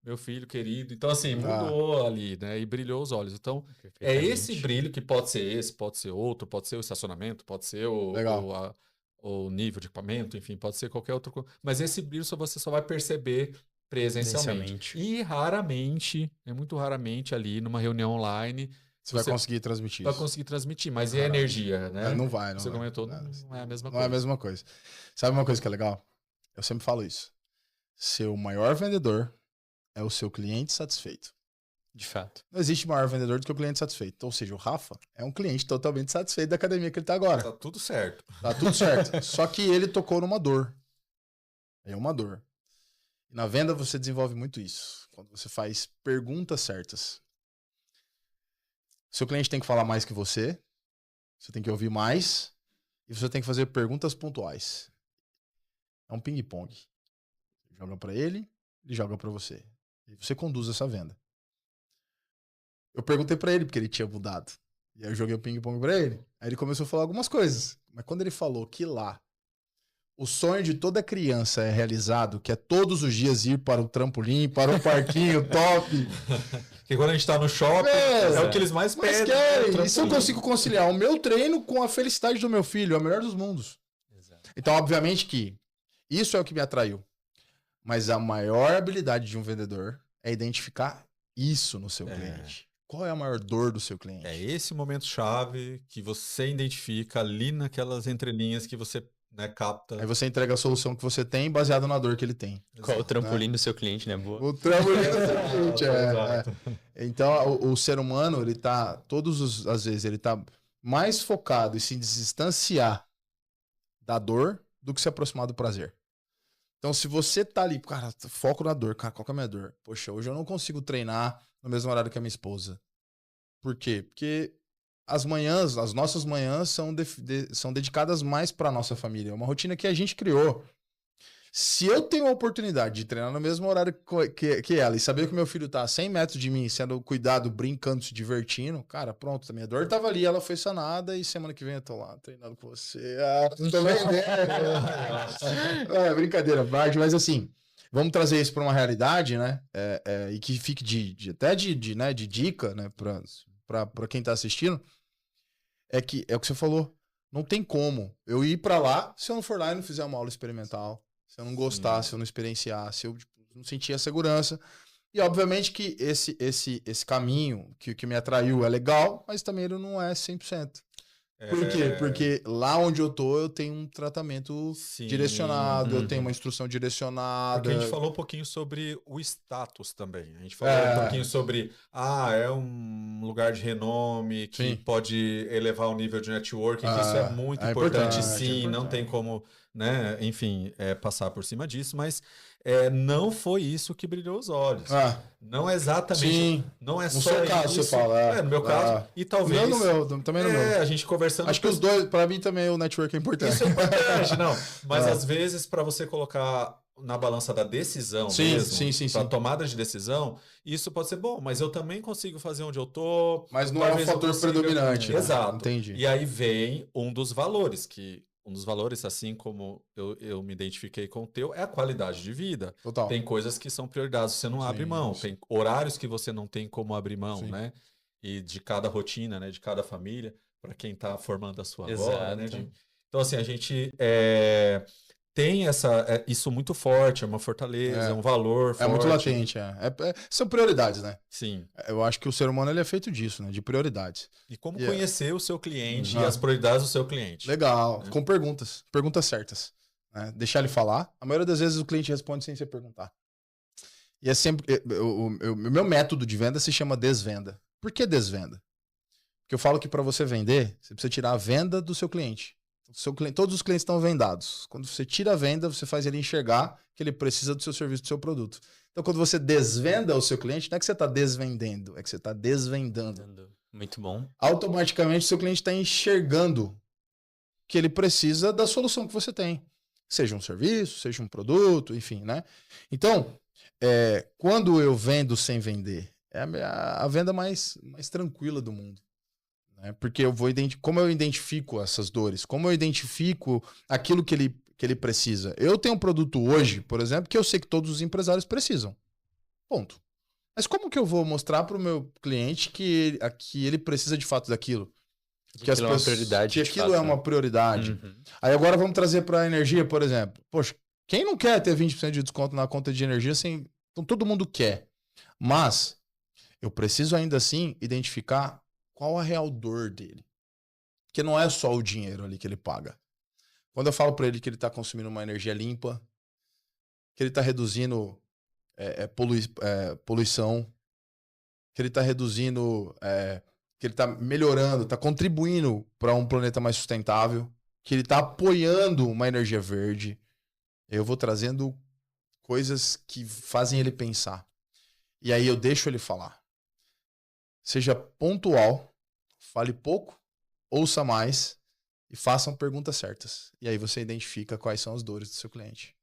meu filho querido. Então, assim, mudou ali, né? E brilhou os olhos. Então, é esse brilho que pode ser esse, pode ser outro, pode ser o estacionamento, pode ser o nível de equipamento, enfim, pode ser qualquer outro. Mas esse brilho você só vai perceber presencialmente. E raramente, muito raramente ali numa reunião online, você vai conseguir transmitir isso. Vai conseguir transmitir, mas e a energia, né? Não vai, não. Você comentou, não é a mesma coisa. Não é a mesma coisa. Sabe uma coisa que é legal? Eu sempre falo isso. Seu maior vendedor é o seu cliente satisfeito. De fato. Não existe maior vendedor do que o cliente satisfeito. Ou seja, o Rafa é um cliente totalmente satisfeito da academia que ele tá agora. Tá tudo certo. Tá tudo certo. Só que ele tocou numa dor. É uma dor. E na venda você desenvolve muito isso. Quando você faz perguntas certas. Seu cliente tem que falar mais que você tem que ouvir mais, e você tem que fazer perguntas pontuais. É um ping-pong. Joga para ele joga para você. E você conduz essa venda. Eu perguntei para ele, porque ele tinha mudado. E aí eu joguei o ping-pong para ele. Aí ele começou a falar algumas coisas. Mas quando ele falou que lá o sonho de toda criança é realizado, que é todos os dias ir para o trampolim, para o parquinho top. Porque quando a gente tá no shopping, é o que eles mais pedem. Querem. E se eu consigo conciliar o meu treino com a felicidade do meu filho, é o melhor dos mundos. Exato. Então, obviamente que isso é o que me atraiu. Mas a maior habilidade de um vendedor é identificar isso no seu cliente. Qual é a maior dor do seu cliente? É esse momento-chave que você identifica ali naquelas entrelinhas que você capta. Aí você entrega a solução que você tem baseado na dor que ele tem. Qual o trampolim do seu cliente, né? Boa. O trampolim do seu cliente, Então, o ser humano, ele tá, às vezes, ele tá mais focado em se distanciar da dor do que se aproximar do prazer. Então, se você tá ali, cara, foco na dor, cara, qual que é a minha dor? Poxa, hoje eu não consigo treinar no mesmo horário que a minha esposa. Por quê? Porque as nossas manhãs são dedicadas mais para nossa família. É uma rotina que a gente criou. Se eu tenho a oportunidade de treinar no mesmo horário que ela e saber que o meu filho tá a 100 metros de mim, sendo cuidado, brincando, se divertindo, cara, pronto, a minha dor tava ali, ela foi sanada e semana que vem eu tô lá treinando com você. Brincadeira, mas assim, vamos trazer isso para uma realidade, né? E que fique até de dica, né, para quem tá assistindo. É o que você falou. Não tem como eu ir para lá se eu não for lá e não fizer uma aula experimental. Se eu não gostar, se eu não experienciar, se eu não sentir a segurança. E obviamente que esse caminho que me atraiu é legal, mas também ele não é 100%. Por quê? Porque lá onde eu tô, eu tenho um tratamento direcionado, eu tenho uma instrução direcionada. Porque a gente falou um pouquinho sobre o status também. A gente falou um pouquinho sobre, é um lugar de renome, que pode elevar o nível de networking, que isso é muito importante, sim, não tem como, né, enfim, passar por cima disso, mas não foi isso que brilhou os olhos. Não é exatamente. Sim. Não é no só seu caso, isso. você fala. No meu caso. E talvez. Também no meu. A gente conversando. Acho que os dois, para mim também o network é importante. Isso é importante, não. Mas às vezes, para você colocar na balança da decisão para tomada de decisão, isso pode ser bom, mas eu também consigo fazer onde eu tô. Mas não é um fator predominante. Né? Exato. Entendi. E aí vem um dos valores, assim como eu me identifiquei com o teu, é a qualidade de vida. Total. Tem coisas que são prioridades, você não abre mão. Tem horários que você não tem como abrir mão, né? E de cada rotina, né? De cada família, para quem está formando a sua agora, né? Então, assim, a gente tem isso muito forte, é uma fortaleza, é um valor forte. É muito latente, são prioridades, né? Sim. Eu acho que o ser humano ele é feito disso, né? De prioridades. E como conhecer o seu cliente e as prioridades do seu cliente. Legal, com perguntas certas. Né? Deixar ele falar. A maioria das vezes o cliente responde sem você perguntar. E é sempre... O meu método de venda se chama desvenda. Por que desvenda? Porque eu falo que para você vender, você precisa tirar a venda do seu cliente. Todos os clientes estão vendados. Quando você tira a venda, você faz ele enxergar que ele precisa do seu serviço, do seu produto. Então, quando você desvenda o seu cliente, não é que você está desvendendo, é que você está desvendando. Muito bom. Automaticamente, o seu cliente está enxergando que ele precisa da solução que você tem. Seja um serviço, seja um produto, enfim, né? Então, quando eu vendo sem vender, é a venda mais tranquila do mundo. Porque como eu identifico essas dores, como eu identifico aquilo que ele precisa. Eu tenho um produto hoje, por exemplo, que eu sei que todos os empresários precisam. Ponto. Mas como que eu vou mostrar para o meu cliente que ele precisa de fato daquilo? Que aquilo é uma prioridade. Que aquilo é uma prioridade. Uhum. Aí agora vamos trazer para a energia, por exemplo. Poxa, quem não quer ter 20% de desconto na conta de energia? Assim, então todo mundo quer. Mas eu preciso ainda assim identificar qual a real dor dele. Porque não é só o dinheiro ali que ele paga. Quando eu falo para ele que ele está consumindo uma energia limpa, que ele está reduzindo poluição, que ele está reduzindo, que ele está melhorando, está contribuindo para um planeta mais sustentável, que ele está apoiando uma energia verde, eu vou trazendo coisas que fazem ele pensar. E aí eu deixo ele falar. Seja pontual, fale pouco, ouça mais e façam perguntas certas. E aí você identifica quais são as dores do seu cliente.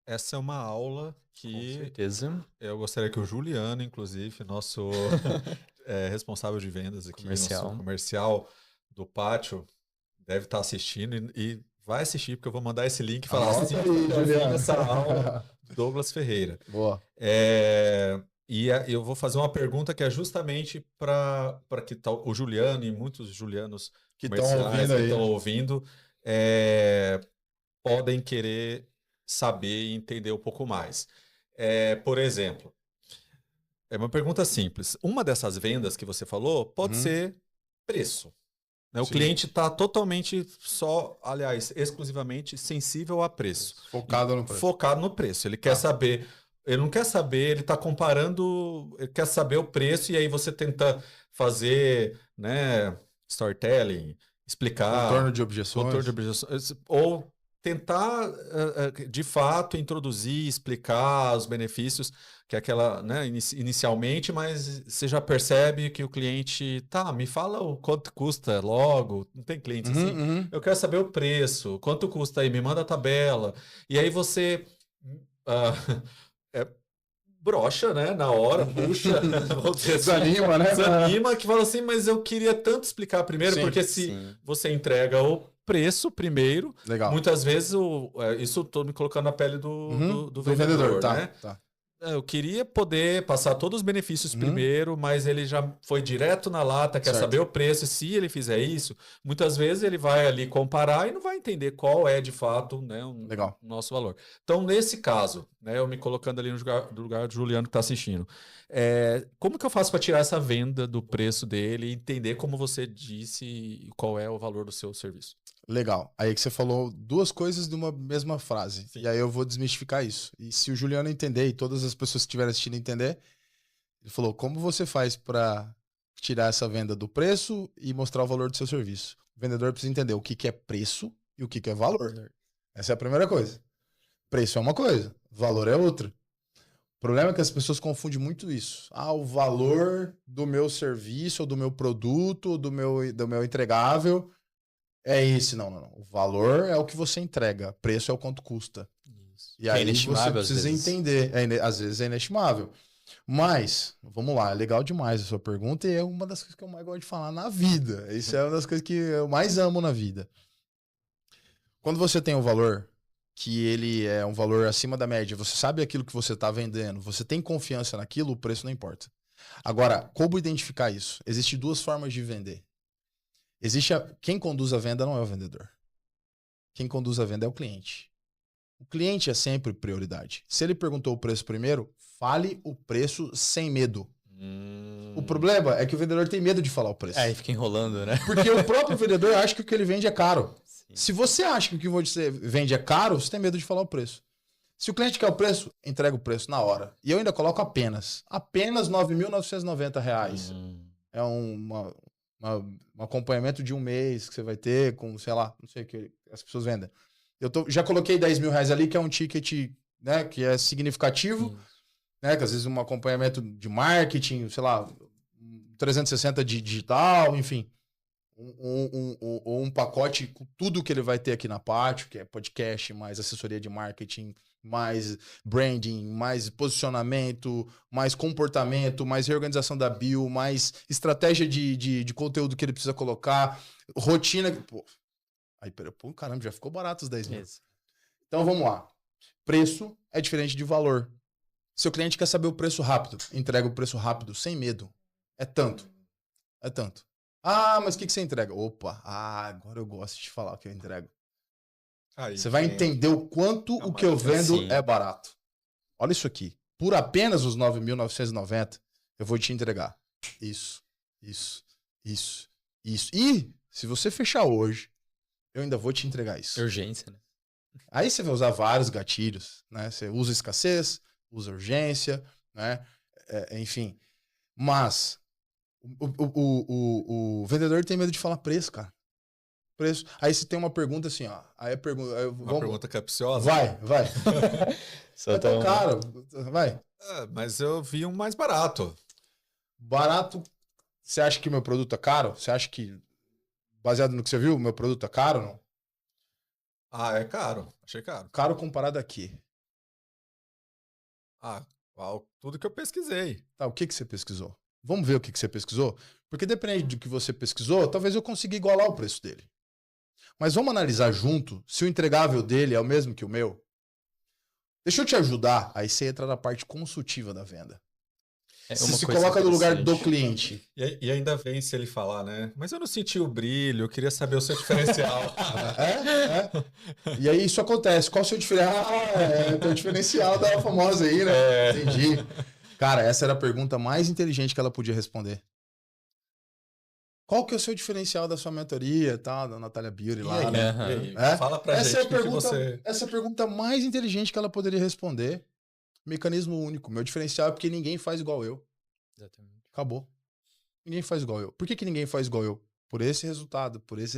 Essa é uma aula que Com certeza. eu gostaria que o Juliano, inclusive, nosso responsável de vendas aqui, nosso comercial do pátio, deve estar assistindo e vai assistir, porque eu vou mandar esse link e falar assim, essa aula do Douglas Ferreira. Boa. E eu vou fazer uma pergunta que é justamente para que o Juliano e muitos Julianos que estão ouvindo podem querer saber e entender um pouco mais. Por exemplo, é uma pergunta simples. Uma dessas vendas que você falou pode ser preço. Né? O cliente está totalmente exclusivamente sensível a preço. Focado no preço. Ele quer saber... Ele não quer saber, ele está comparando, ele quer saber o preço e aí você tenta fazer, né, storytelling, explicar... Contorno de objeções. Ou tentar, de fato, introduzir, explicar os benefícios, que é aquela, né, inicialmente, mas você já percebe que o cliente, me fala o quanto custa logo, não tem cliente assim? Eu quero saber o preço, quanto custa aí, me manda a tabela. E aí você... brocha, né? Na hora, puxa. Desanima, né? Desanima, que fala assim, mas eu queria tanto explicar primeiro, porque se você entrega o preço primeiro, muitas vezes isso estou me colocando na pele do vendedor, né? Eu queria poder passar todos os benefícios primeiro, mas ele já foi direto na lata, quer saber o preço. E se ele fizer isso, muitas vezes ele vai ali comparar e não vai entender qual é de fato, né, o nosso valor. Então, nesse caso, né, eu me colocando ali no lugar do Juliano que está assistindo, como que eu faço para tirar essa venda do preço dele e entender, como você disse, qual é o valor do seu serviço? Legal. Aí que você falou duas coisas de uma mesma frase. Sim. E aí eu vou desmistificar isso. E se o Juliano entender e todas as pessoas que estiverem assistindo entender, ele falou, como você faz para tirar essa venda do preço e mostrar o valor do seu serviço? O vendedor precisa entender o que é preço e o que é valor. Essa é a primeira coisa. Preço é uma coisa, valor é outra. O problema é que as pessoas confundem muito isso. O valor do meu serviço, ou do meu produto, ou do meu entregável... É esse, não. O valor é o que você entrega, preço é o quanto custa. Isso. E aí você precisa entender. Às vezes é inestimável. Mas, vamos lá, é legal demais a sua pergunta e é uma das coisas que eu mais gosto de falar na vida. Isso é uma das coisas que eu mais amo na vida. Quando você tem um valor, que ele é um valor acima da média, você sabe aquilo que você está vendendo, você tem confiança naquilo, o preço não importa. Agora, como identificar isso? Existem duas formas de vender. Quem conduz a venda não é o vendedor. Quem conduz a venda é o cliente. O cliente é sempre prioridade. Se ele perguntou o preço primeiro, fale o preço sem medo. O problema é que o vendedor tem medo de falar o preço. Aí fica enrolando, né? Porque o próprio vendedor acha que o que ele vende é caro. Sim. Se você acha que o que você vende é caro, você tem medo de falar o preço. Se o cliente quer o preço, entrega o preço na hora. E eu ainda coloco apenas. Apenas R$ 9.990. É um acompanhamento de um mês que você vai ter com, sei lá, não sei o que as pessoas vendem. Já coloquei R$10.000 ali, que é um ticket, né, que é significativo, né, que às vezes um acompanhamento de marketing, sei lá, 360 de digital, enfim. Um pacote com tudo que ele vai ter aqui na Pátio, que é podcast, mais assessoria de marketing, mais branding, mais posicionamento, mais comportamento, mais reorganização da bio, mais estratégia de conteúdo que ele precisa colocar, rotina. Caramba, já ficou barato os 10 mil. Então vamos lá. Preço é diferente de valor. Seu cliente quer saber o preço rápido. Entrega o preço rápido, sem medo. É tanto. É tanto. Ah, mas o que você entrega? Opa, agora eu gosto de falar o que eu entrego. Você vai entender o quanto o que eu vendo é barato. Olha isso aqui. Por apenas os 9.990, eu vou te entregar. Isso. E se você fechar hoje, eu ainda vou te entregar isso. Urgência, né? Aí você vai usar vários gatilhos, né? Você usa escassez, usa urgência, né? Enfim. Mas o vendedor tem medo de falar preço, cara. Preço. Aí você tem uma pergunta assim, ó. Aí a pergunta. Uma pergunta capciosa? Vai. É tão caro. Vai. Mas eu vi um mais barato. Barato. Você acha que meu produto é caro? Você acha que, baseado no que você viu, meu produto é caro ou não? É caro. Achei caro. Caro comparado a quê? Tudo que eu pesquisei. Tá, o que você pesquisou? Vamos ver o que você pesquisou? Porque dependendo do que você pesquisou, talvez eu consiga igualar o preço dele. Mas vamos analisar junto se o entregável dele é o mesmo que o meu? Deixa eu te ajudar. Aí você entra na parte consultiva da venda. Você se coloca no lugar do cliente. E ainda vem se ele falar, né? Mas eu não senti o brilho, eu queria saber o seu diferencial. E aí isso acontece. Qual o seu diferencial? É o diferencial da famosa aí, né? Entendi. Cara, essa era a pergunta mais inteligente que ela podia responder. Qual que é o seu diferencial da sua mentoria, tá? Da Natália Beauty lá, né? Fala pra gente Essa é a pergunta mais inteligente que ela poderia responder. Mecanismo único. Meu diferencial é porque ninguém faz igual eu. Exatamente. Acabou. Ninguém faz igual eu. Por que ninguém faz igual eu? Por esse resultado, por isso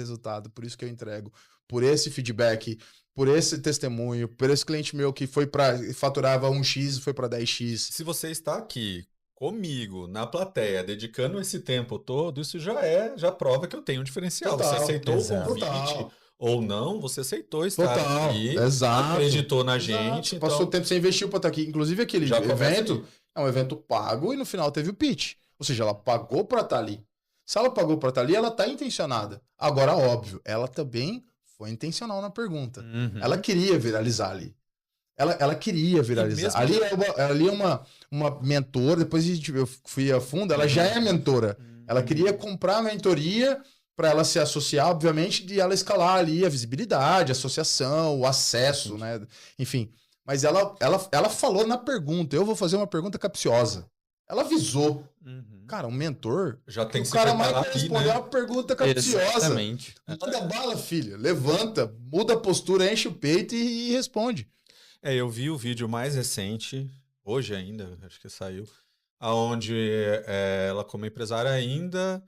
que eu entrego, por esse feedback, por esse testemunho, por esse cliente meu que faturava 1x e foi para 10x. Se você está aqui comigo, na plateia, dedicando esse tempo todo, isso já prova que eu tenho um diferencial. Total, você aceitou o convite ou não, você aceitou estar aqui, acreditou na gente. Passou então... tempo, você investiu para estar aqui. Inclusive aquele evento é um evento pago e no final teve o pitch. Ou seja, ela pagou para estar ali. Se ela pagou para estar ali, ela está intencionada. Agora, óbvio, ela também foi intencional na pergunta. Ela queria viralizar ali. Ela queria viralizar. Ali é uma mentora, depois eu fui a fundo, ela já é mentora. Ela queria comprar a mentoria para ela se associar, obviamente, e ela escalar ali a visibilidade, a associação, o acesso, né? Enfim. Mas ela falou na pergunta, eu vou fazer uma pergunta capciosa. Ela avisou. Cara, um mentor, já tem que o cara mais vai responder uma pergunta capciosa. Exatamente. Manda bala, filha. Levanta, muda a postura, enche o peito e responde. Eu vi o vídeo mais recente, hoje ainda, acho que saiu, onde ela como empresária ainda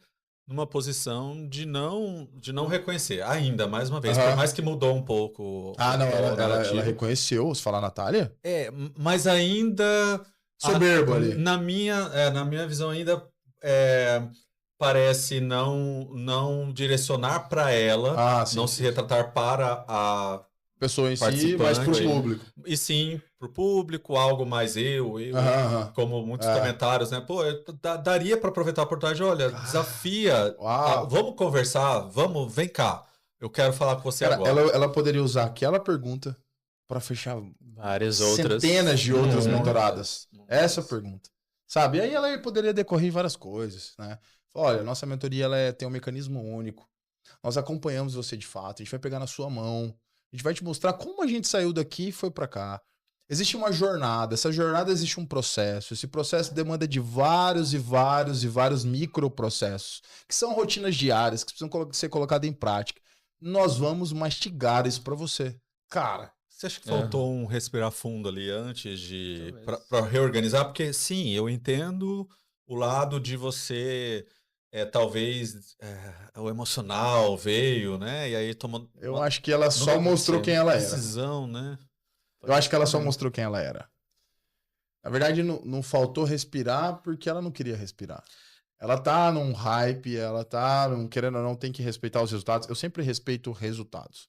numa posição de não reconhecer. Ainda, mais uma vez, por mais que mudou um pouco. Não, ela reconheceu, você fala Natália? Mas ainda... Soberbo ali. Na minha visão ainda parece não direcionar para ela, não se retratar para a pessoa em si, mas para o público. E sim, para o público, algo mais como muitos comentários, né? Pô, daria para aproveitar a oportunidade, olha, desafia, vamos conversar, vem cá, eu quero falar com você agora. Ela poderia usar aquela pergunta para fechar várias outras, centenas de outras mentoradas. Essa pergunta, sabe? E aí ela poderia decorrer várias coisas, né? Olha, nossa mentoria tem um mecanismo único. Nós acompanhamos você de fato, a gente vai pegar na sua mão, a gente vai te mostrar como a gente saiu daqui e foi para cá. Existe uma jornada, essa jornada existe um processo, esse processo demanda de vários microprocessos, que são rotinas diárias, que precisam ser colocadas em prática. Nós vamos mastigar isso para você. Cara, você acha que faltou um respirar fundo ali antes de para reorganizar? Porque sim, eu entendo o lado de você talvez o emocional veio, né? E aí tomou. Eu acho que ela só mostrou quem ela era. Decisão, né? Eu acho que ela só mostrou quem ela era. Na verdade, não faltou respirar porque ela não queria respirar. Ela tá num hype, ela tá querendo ou não, tem que respeitar os resultados. Eu sempre respeito resultados.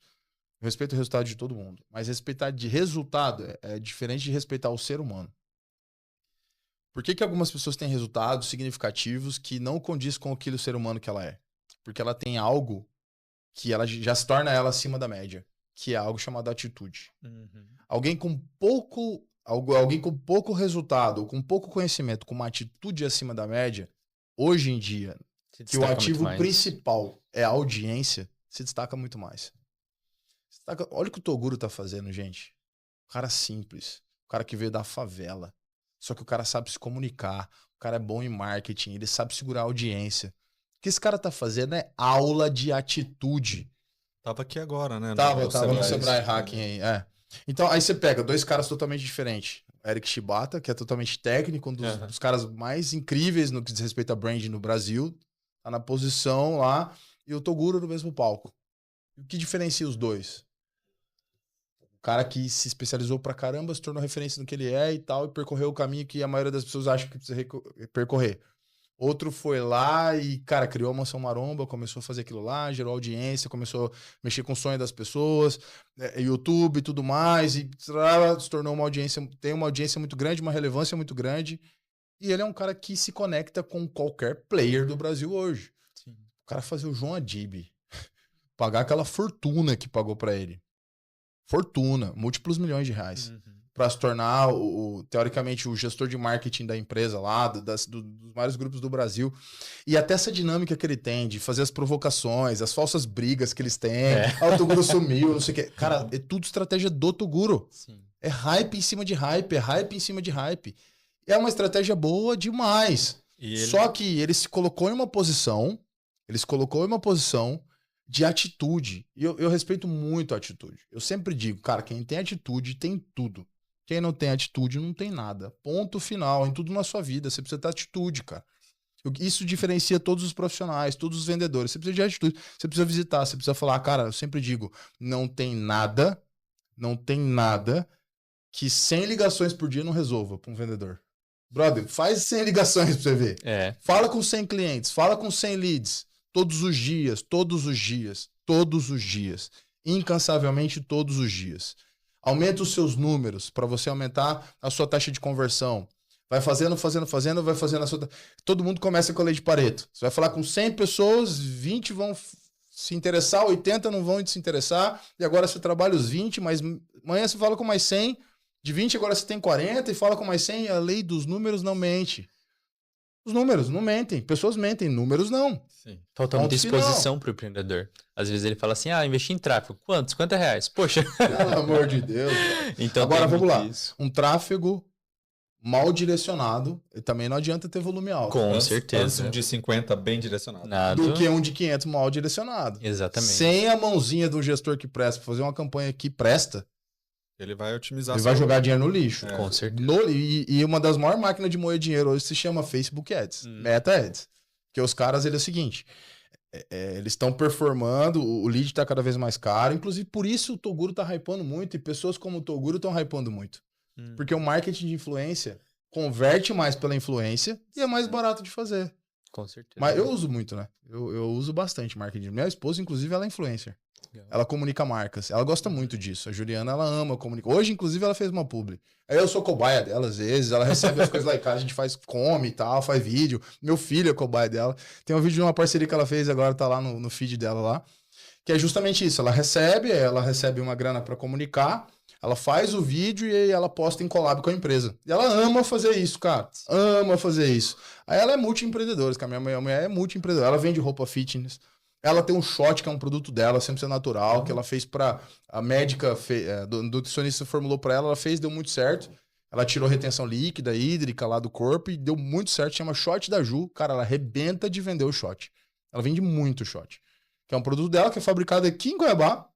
Eu respeito o resultado de todo mundo. Mas respeitar de resultado é diferente de respeitar o ser humano. Por que algumas pessoas têm resultados significativos que não condiz com aquele ser humano que ela é? Porque ela tem algo que ela já se torna ela acima da média, que é algo chamado atitude. Alguém com pouco alguém com pouco resultado, com pouco conhecimento, com uma atitude acima da média, hoje em dia, que o ativo principal é a audiência, se destaca muito mais. Olha o que o Toguro tá fazendo, gente. Um cara simples, um cara que veio da favela. Só que o cara sabe se comunicar, o cara é bom em marketing, ele sabe segurar a audiência. O que esse cara tá fazendo é aula de atitude. Tava aqui agora, né? Tava no Sebrae Hacking aí, Então, aí você pega dois caras totalmente diferentes. Eric Shibata, que é totalmente técnico, um dos caras mais incríveis no que diz respeito a branding no Brasil. Tá na posição lá. E o Toguro no mesmo palco. O que diferencia os dois? O cara que se especializou pra caramba, se tornou referência no que ele é e tal, e percorreu o caminho que a maioria das pessoas acha que precisa percorrer. Outro foi lá e, cara, criou a Mansão Maromba, começou a fazer aquilo lá, gerou audiência, começou a mexer com o sonho das pessoas, YouTube e tudo mais, e se tornou uma audiência, tem uma audiência muito grande, uma relevância muito grande, e ele é um cara que se conecta com qualquer player do Brasil hoje. Sim. O cara fazer o João Adib, pagar aquela fortuna que pagou pra ele. Fortuna, múltiplos milhões de reais. Para se tornar, teoricamente, o gestor de marketing da empresa lá, dos vários grupos do Brasil. E até essa dinâmica que ele tem de fazer as provocações, as falsas brigas que eles têm. O Toguro sumiu, não sei o quê. Cara, é tudo estratégia do Toguro. Sim. É hype em cima de hype, é hype em cima de hype. É uma estratégia boa demais. Só que ele se colocou em uma posição, de atitude. E eu respeito muito a atitude. Eu sempre digo, cara, quem tem atitude tem tudo. Quem não tem atitude não tem nada. Ponto final. Em tudo na sua vida. Você precisa ter atitude, cara. Isso diferencia todos os profissionais, todos os vendedores. Você precisa de atitude. Você precisa visitar, você precisa falar, cara, eu sempre digo, não tem nada que 100 ligações por dia não resolva para um vendedor. Brother, faz 100 ligações pra você ver. Fala com 100 clientes, fala com 100 leads. Todos os dias. Incansavelmente todos os dias. Aumenta os seus números para você aumentar a sua taxa de conversão. Vai fazendo, vai fazendo a sua... Todo mundo começa com a lei de Pareto. Você vai falar com 100 pessoas, 20 vão se interessar, 80 não vão se interessar, e agora você trabalha os 20, mas amanhã você fala com mais 100, de 20 agora você tem 40 e fala com mais 100, a lei dos números não mente. Os números não mentem, pessoas mentem, números não. Sim. Falta muita disposição para o empreendedor. Às vezes ele fala assim, investir em tráfego, quanto? 50 reais. Poxa. Pelo amor de Deus. Então, agora vamos lá. Isso. Um tráfego mal direcionado, também não adianta ter volume alto. Com certeza. Um de 50 bem direcionado. Do que um de 500 mal direcionado. Exatamente. Sem a mãozinha do gestor que presta, pra fazer uma campanha que presta, ele vai otimizar. Ele vai jogar dinheiro no lixo. Com certeza. E uma das maiores máquinas de moer dinheiro hoje se chama Facebook Ads, Meta Ads. Porque os caras, ele é o seguinte, eles estão performando, o lead está cada vez mais caro, inclusive por isso o Toguro está hypando muito e pessoas como o Toguro estão hypando muito. Porque o marketing de influência converte mais pela influência e é mais barato de fazer. Com certeza. Mas eu uso muito, né? Eu uso bastante marketing. Minha esposa, inclusive, ela é influencer. Ela comunica marcas. Ela gosta muito disso. A Juliana, ela ama comunicar. Hoje, inclusive, ela fez uma publi. Aí eu sou cobaia dela, às vezes. Ela recebe as coisas lá em casa, a gente come e tal, faz vídeo. Meu filho é cobaia dela. Tem um vídeo de uma parceria que ela fez, agora tá lá no feed dela lá. Que é justamente isso. Ela recebe uma grana pra comunicar, ela faz o vídeo e aí ela posta em collab com a empresa. E ela ama fazer isso, cara. Ama fazer isso. Aí ela é multi-empreendedora, que a minha mulher é multi-empreendedora. Ela vende roupa fitness. Ela tem um shot, que é um produto dela, 100% natural, que ela fez pra... A médica, do nutricionista formulou pra ela, ela fez, deu muito certo. Ela tirou retenção líquida, hídrica lá do corpo e deu muito certo. Chama Shot da Ju. Cara, ela arrebenta de vender o shot. Ela vende muito shot. Que é um produto dela, que é fabricado aqui em Cuiabá.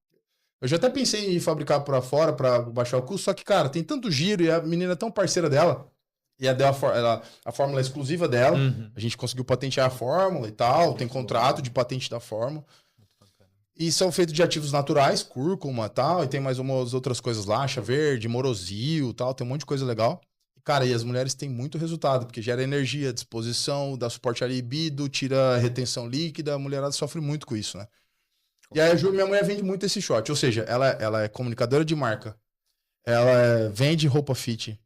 Eu já até pensei em fabricar pra fora, pra baixar o custo, só que, cara, tem tanto giro e a menina é tão parceira dela. E a fórmula é exclusiva dela. A gente conseguiu patentear a fórmula e tal. Tem contrato de patente da fórmula. E são feitos de ativos naturais, cúrcuma e tal. E tem mais umas outras coisas lá, chá verde, morosil e tal. Tem um monte de coisa legal. E, cara, e as mulheres têm muito resultado, porque gera energia, disposição, dá suporte à libido, tira retenção líquida. A mulherada sofre muito com isso, né? E aí a Ju, minha mulher, vende muito esse shot. Ou seja, ela é comunicadora de marca. Ela vende roupa fit.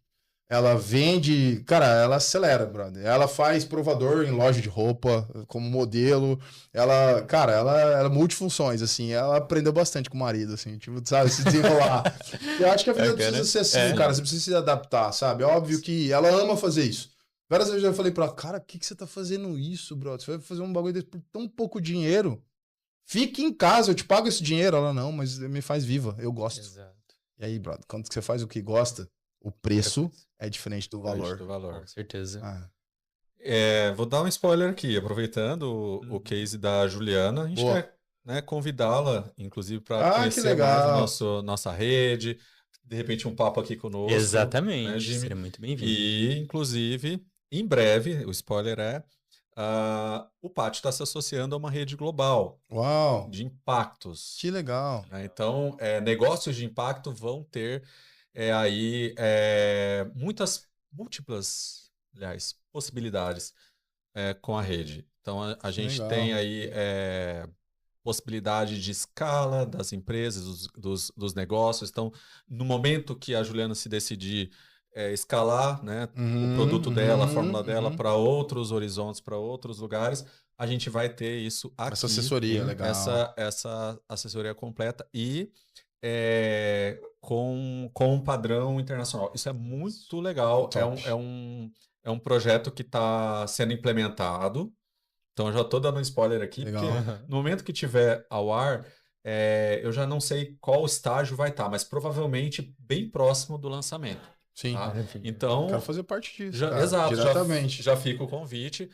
Ela vende... Cara, ela acelera, brother. Ela faz provador em loja de roupa, como modelo. Ela... Cara, ela é multifunções, assim. Ela aprendeu bastante com o marido, assim. Tipo, sabe? Se desenrolar. Eu acho que a vida precisa ser assim, cara. Você precisa se adaptar, sabe? É óbvio que ela ama fazer isso. Várias vezes eu já falei pra ela, cara, por que você tá fazendo isso, brother? Você vai fazer um bagulho desse por tão pouco dinheiro. Fique em casa, eu te pago esse dinheiro. Ela, não, mas me faz viva. Eu gosto. Exato. E aí, brother, quando você faz o que gosta, o preço é diferente do valor. Com certeza. Vou dar um spoiler aqui, aproveitando o case da Juliana. A gente quer, né, convidá-la, inclusive, para conhecer mais nossa rede, de repente um papo aqui conosco. Exatamente, né, Jimmy? Seria muito bem-vindo. E, inclusive, em breve, o spoiler o Pátio está se associando a uma rede global de impactos. Que legal. Né? Então, negócios de impacto vão ter aí múltiplas, aliás, possibilidades com a rede. Então, a gente tem aí possibilidade de escala das empresas, dos negócios. Então, no momento que a Juliana se decidir escalar, né, o produto dela, a fórmula dela para outros horizontes, para outros lugares, a gente vai ter isso aqui. Essa assessoria, legal. Essa assessoria completa e com um padrão internacional. Isso é muito legal. É um projeto que está sendo implementado. Então, eu já estou dando um spoiler aqui, legal. Porque no momento que tiver ao ar, eu já não sei qual estágio vai estar, mas provavelmente bem próximo do lançamento. Sim. Tá? Então, quero fazer parte disso. Exato, diretamente. Já fica o convite.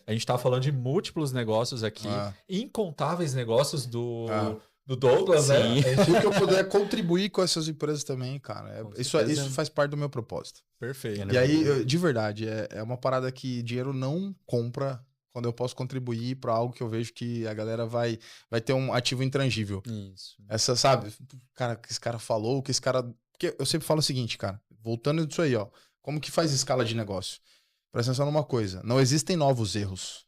A gente está falando de múltiplos negócios aqui, incontáveis negócios do Douglas, Sim. né? Tudo que eu puder contribuir com essas empresas também, cara. Isso faz parte do meu propósito. Perfeito. E aí, de verdade, é uma parada que dinheiro não compra quando eu posso contribuir para algo que eu vejo que a galera vai ter um ativo intangível. Isso. Essa, sabe? Cara, o que esse cara falou, o que esse cara... Porque eu sempre falo o seguinte, cara, voltando disso aí, ó. Como que faz escala de negócio? Presta atenção numa coisa. Não existem novos erros.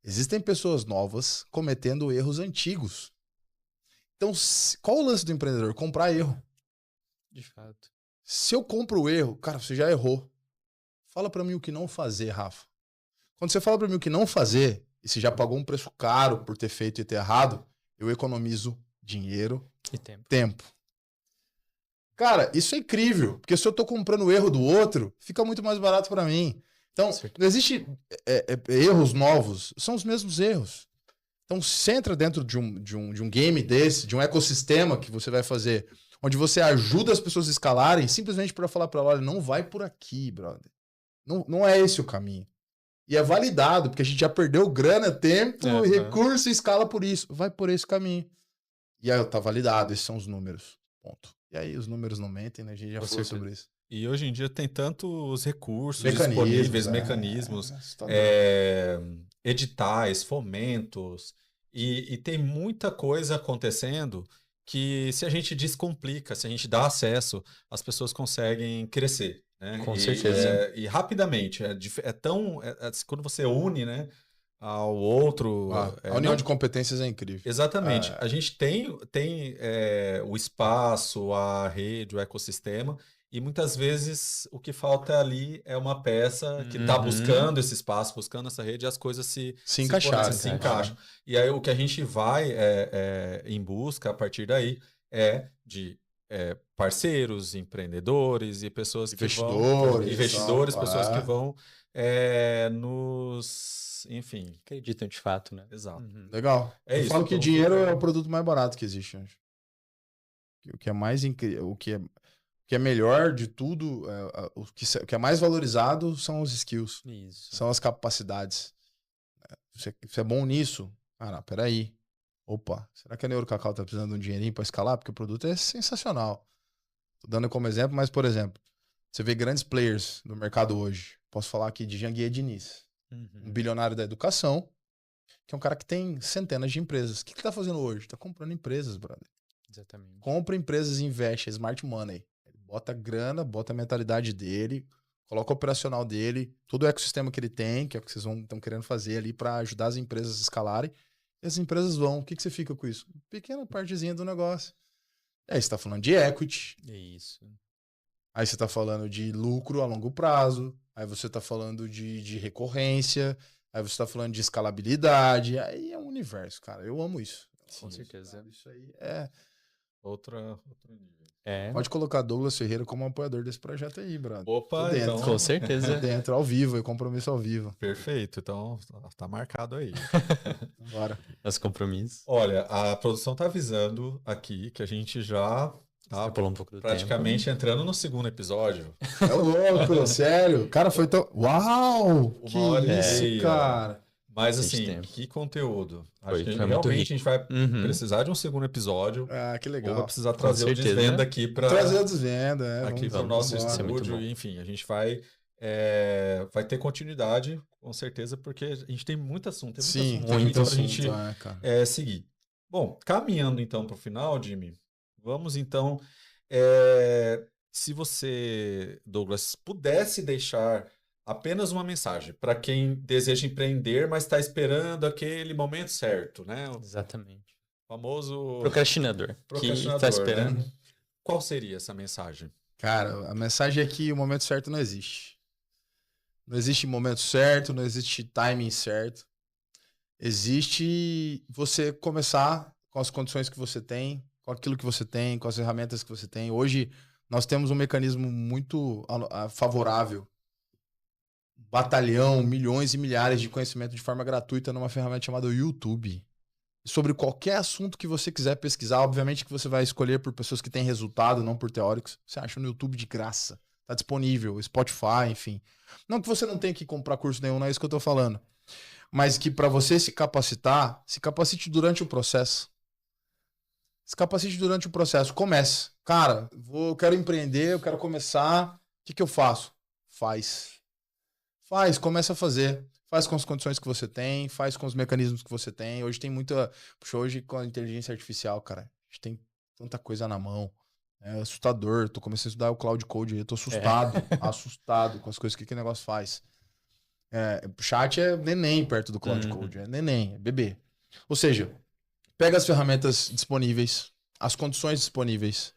Existem pessoas novas cometendo erros antigos. Então, qual o lance do empreendedor? Comprar erro. De fato. Se eu compro o erro, cara, você já errou. Fala pra mim o que não fazer, Rafa. Quando você fala pra mim o que não fazer, e você já pagou um preço caro por ter feito e ter errado, eu economizo dinheiro e tempo. Cara, isso é incrível, porque se eu tô comprando o erro do outro, fica muito mais barato pra mim. Então, não existe erros novos, são os mesmos erros. Então, você entra dentro de um game desse, de um ecossistema que você vai fazer, onde você ajuda as pessoas a escalarem, simplesmente para falar para ela, olha, não vai por aqui, brother. Não é esse o caminho. E é validado, porque a gente já perdeu grana, tempo, recurso e escala por isso. Vai por esse caminho. E aí tá validado, esses são os números. Ponto. E aí os números não mentem, né? A gente já falou sobre isso. E hoje em dia tem tantos recursos disponíveis, mecanismos, editais, fomentos, e tem muita coisa acontecendo que se a gente descomplica, se a gente dá acesso, as pessoas conseguem crescer. Né? Com certeza. E rapidamente. Quando você une, né, ao outro... a união de competências é incrível. Exatamente. A gente tem o espaço, a rede, o ecossistema, e muitas vezes o que falta ali é uma peça que está buscando esse espaço, buscando essa rede, e as coisas se encaixam. E aí o que a gente vai em busca a partir daí de parceiros, empreendedores e pessoas investidores, pessoas que vão enfim, acreditam de fato, né? Exato. Legal. Eu falo que dinheiro é o produto mais barato que existe. O que é mais incrível, o que é melhor de tudo, o que é mais valorizado são os skills. Isso. São as capacidades. Você é bom nisso? Cara, peraí. Opa, será que a Neurocacau tá precisando de um dinheirinho para escalar? Porque o produto é sensacional. Tô dando como exemplo, mas, por exemplo, você vê grandes players no mercado hoje. Posso falar aqui de Janguier Diniz, um bilionário da educação, que é um cara que tem centenas de empresas. O que ele tá fazendo hoje? Tá comprando empresas, brother. Exatamente. Compra empresas e investe, é smart money. Ele bota grana, bota a mentalidade dele, coloca o operacional dele, todo o ecossistema que ele tem, que é o que vocês estão querendo fazer ali para ajudar as empresas a escalarem. E as empresas vão. O que você fica com isso? Pequena partezinha do negócio. Aí você tá falando de equity. É isso. Aí você tá falando de lucro a longo prazo, aí você tá falando de recorrência, aí você tá falando de escalabilidade, aí é um universo, cara. Eu amo isso. Com certeza. Isso aí é... Outro nível. Pode colocar Douglas Ferreira como apoiador desse projeto aí, brother. Opa, dentro. então... Com certeza. Dentro, ao vivo, é compromisso ao vivo. Perfeito, então tá marcado aí. Bora. Nosso compromisso. Olha, a produção tá avisando aqui que a gente já tá Pulou um pouco do praticamente tempo. entrando no segundo episódio. É louco, sério. Cara, foi tão... Uau! Que isso, meia. cara. Mas Bastante assim, tempo. que conteúdo. Acho Foi que muito realmente rico. a gente vai precisar de um segundo episódio. Ah, que Ou legal. vai precisar trazer o certeza. Desvenda aqui para Trazer a desvenda, aqui vamos para o nosso embora. Isso é muito estúdio. bom. Enfim, a gente vai ter continuidade, com certeza, porque a gente tem muito assunto. Sim, tem muito assunto pra assunto, gente cara. seguir. Bom, caminhando então para o final, Jimmy, vamos então... se você, Douglas, pudesse deixar apenas uma mensagem para quem deseja empreender, mas está esperando aquele momento certo, né? Exatamente. O famoso Procrastinador. Que está esperando. né? Qual seria essa mensagem? Cara, a mensagem é que o momento certo não existe. Não existe momento certo, não existe timing certo. Existe você começar com as condições que você tem, com aquilo que você tem, com as ferramentas que você tem. Hoje, nós temos um mecanismo muito favorável. Batalhão, milhões e milhares de conhecimento de forma gratuita numa ferramenta chamada YouTube. Sobre qualquer assunto que você quiser pesquisar, obviamente que você vai escolher por pessoas que têm resultado, não por teóricos. Você acha no YouTube de graça. Tá disponível, Spotify, enfim. Não que você não tenha que comprar curso nenhum, não é isso que eu tô falando. Mas que para você se capacitar, se capacite durante o processo. Se capacite durante o processo. Comece. Cara, eu quero empreender, eu quero começar. O que eu faço? Faz, começa a fazer. Faz com as condições que você tem, faz com os mecanismos que você tem. Hoje tem muita... Puxa, hoje com a inteligência artificial, cara, a gente tem tanta coisa na mão. É assustador. Tô começando a estudar o Cloud Code aí, tô assustado. Assustado com as coisas que aquele negócio faz. O chat é neném perto do Cloud Code. É neném, é bebê. Ou seja, pega as ferramentas disponíveis, as condições disponíveis,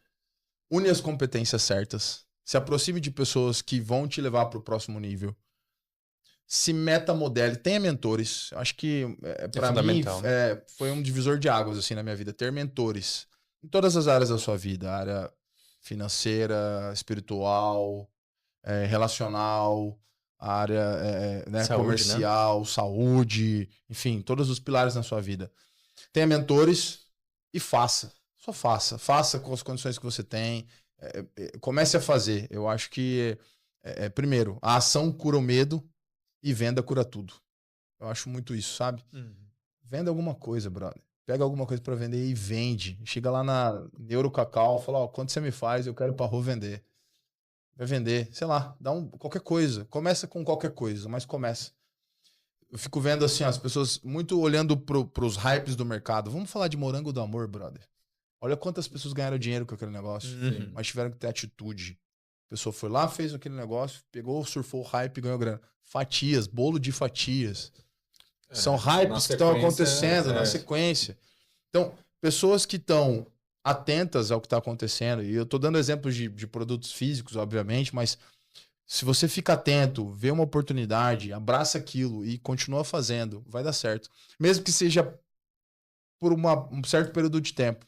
une as competências certas, se aproxime de pessoas que vão te levar para o próximo nível. Se metamodele, tenha mentores. Acho que para mim foi um divisor de águas assim na minha vida, ter mentores em todas as áreas da sua vida, área financeira, espiritual, relacional, área saúde, comercial, né? Saúde, enfim, todos os pilares na sua vida. Tenha mentores e faça. Só faça. Faça com as condições que você tem. Comece a fazer. Eu acho que, primeiro, a ação cura o medo. E venda cura tudo. Eu acho muito isso, sabe? Venda alguma coisa, brother. Pega alguma coisa pra vender e vende. Chega lá na Neurocacau, fala, quanto você me faz? Eu quero pra rua vender. Vai vender, sei lá, dá qualquer coisa. Começa com qualquer coisa, mas começa. Eu fico vendo assim, as pessoas muito olhando pros hypes do mercado. Vamos falar de morango do amor, brother. Olha quantas pessoas ganharam dinheiro com aquele negócio. Mas tiveram que ter atitude. A pessoa foi lá, fez aquele negócio, pegou, surfou o hype e ganhou grana. Fatias, bolo de fatias. São hypes que estão acontecendo na sequência. Então, pessoas que estão atentas ao que está acontecendo, e eu estou dando exemplos de produtos físicos, obviamente, mas se você fica atento, vê uma oportunidade, abraça aquilo e continua fazendo, vai dar certo. Mesmo que seja por um certo período de tempo.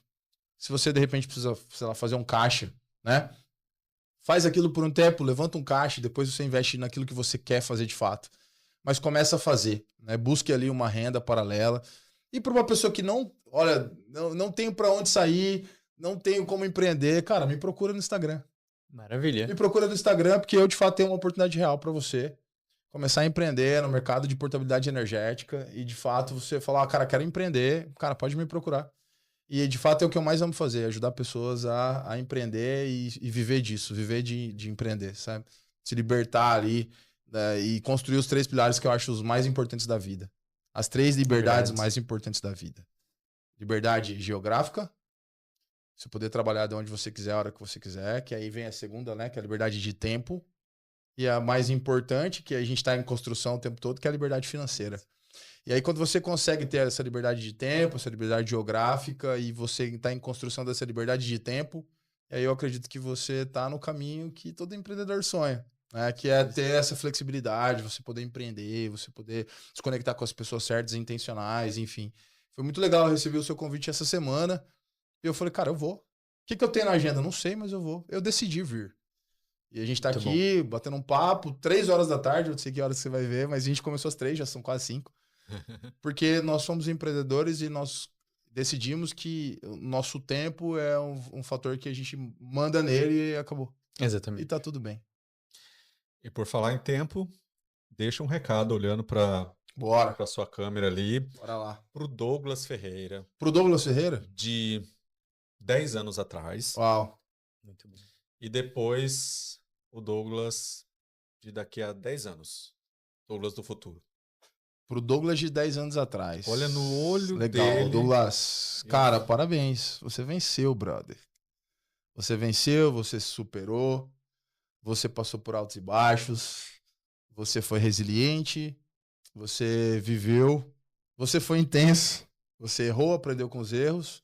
Se você, de repente, precisa, sei lá, fazer um caixa, né? Faz aquilo por um tempo, levanta um caixa, depois você investe naquilo que você quer fazer de fato. Mas começa a fazer, né? Busque ali uma renda paralela. E para uma pessoa que não tenho para onde sair, não tenho como empreender, cara, me procura no Instagram. Maravilha. Me procura no Instagram, porque eu, de fato, tenho uma oportunidade real para você começar a empreender no mercado de portabilidade energética e, de fato, você falar, cara, quero empreender, cara, pode me procurar. E, de fato, é o que eu mais amo fazer, ajudar pessoas a empreender e viver disso, viver de empreender, sabe? Se libertar ali, né, e construir os 3 pilares que eu acho os mais importantes da vida. As 3 liberdades mais importantes da vida. Liberdade geográfica, você poder trabalhar de onde você quiser, a hora que você quiser, que aí vem a segunda, né, que é a liberdade de tempo. E a mais importante, que a gente está em construção o tempo todo, que é a liberdade financeira. E aí, quando você consegue ter essa liberdade de tempo, essa liberdade geográfica, e você está em construção dessa liberdade de tempo, E aí eu acredito que você tá no caminho que todo empreendedor sonha, né? Que é ter essa flexibilidade, você poder empreender, você poder se conectar com as pessoas certas e intencionais, enfim. Foi muito legal receber o seu convite essa semana. E eu falei, cara, eu vou. O que eu tenho na agenda? Não sei, mas eu vou. Eu decidi vir. E a gente tá Muito aqui, batendo um papo, 3 horas da tarde, eu não sei que horas você vai ver, mas a gente começou às 3, já são quase 5. Porque nós somos empreendedores e nós decidimos que o nosso tempo é um fator que a gente manda nele e acabou. Exatamente. E tá tudo bem. E por falar em tempo, deixa um recado olhando para Bora. a sua câmera ali, Bora lá. pro Douglas Ferreira, Pro Douglas Ferreira? de 10 anos atrás, Uau. Muito bom. e depois o Douglas de daqui a 10 anos, Douglas do futuro. Pro Douglas de 10 anos atrás. Olha no olho Legal, dele. Douglas. Cara, parabéns. Você venceu, brother. Você venceu, você se superou, você passou por altos e baixos, você foi resiliente, você viveu, você foi intenso, você errou, aprendeu com os erros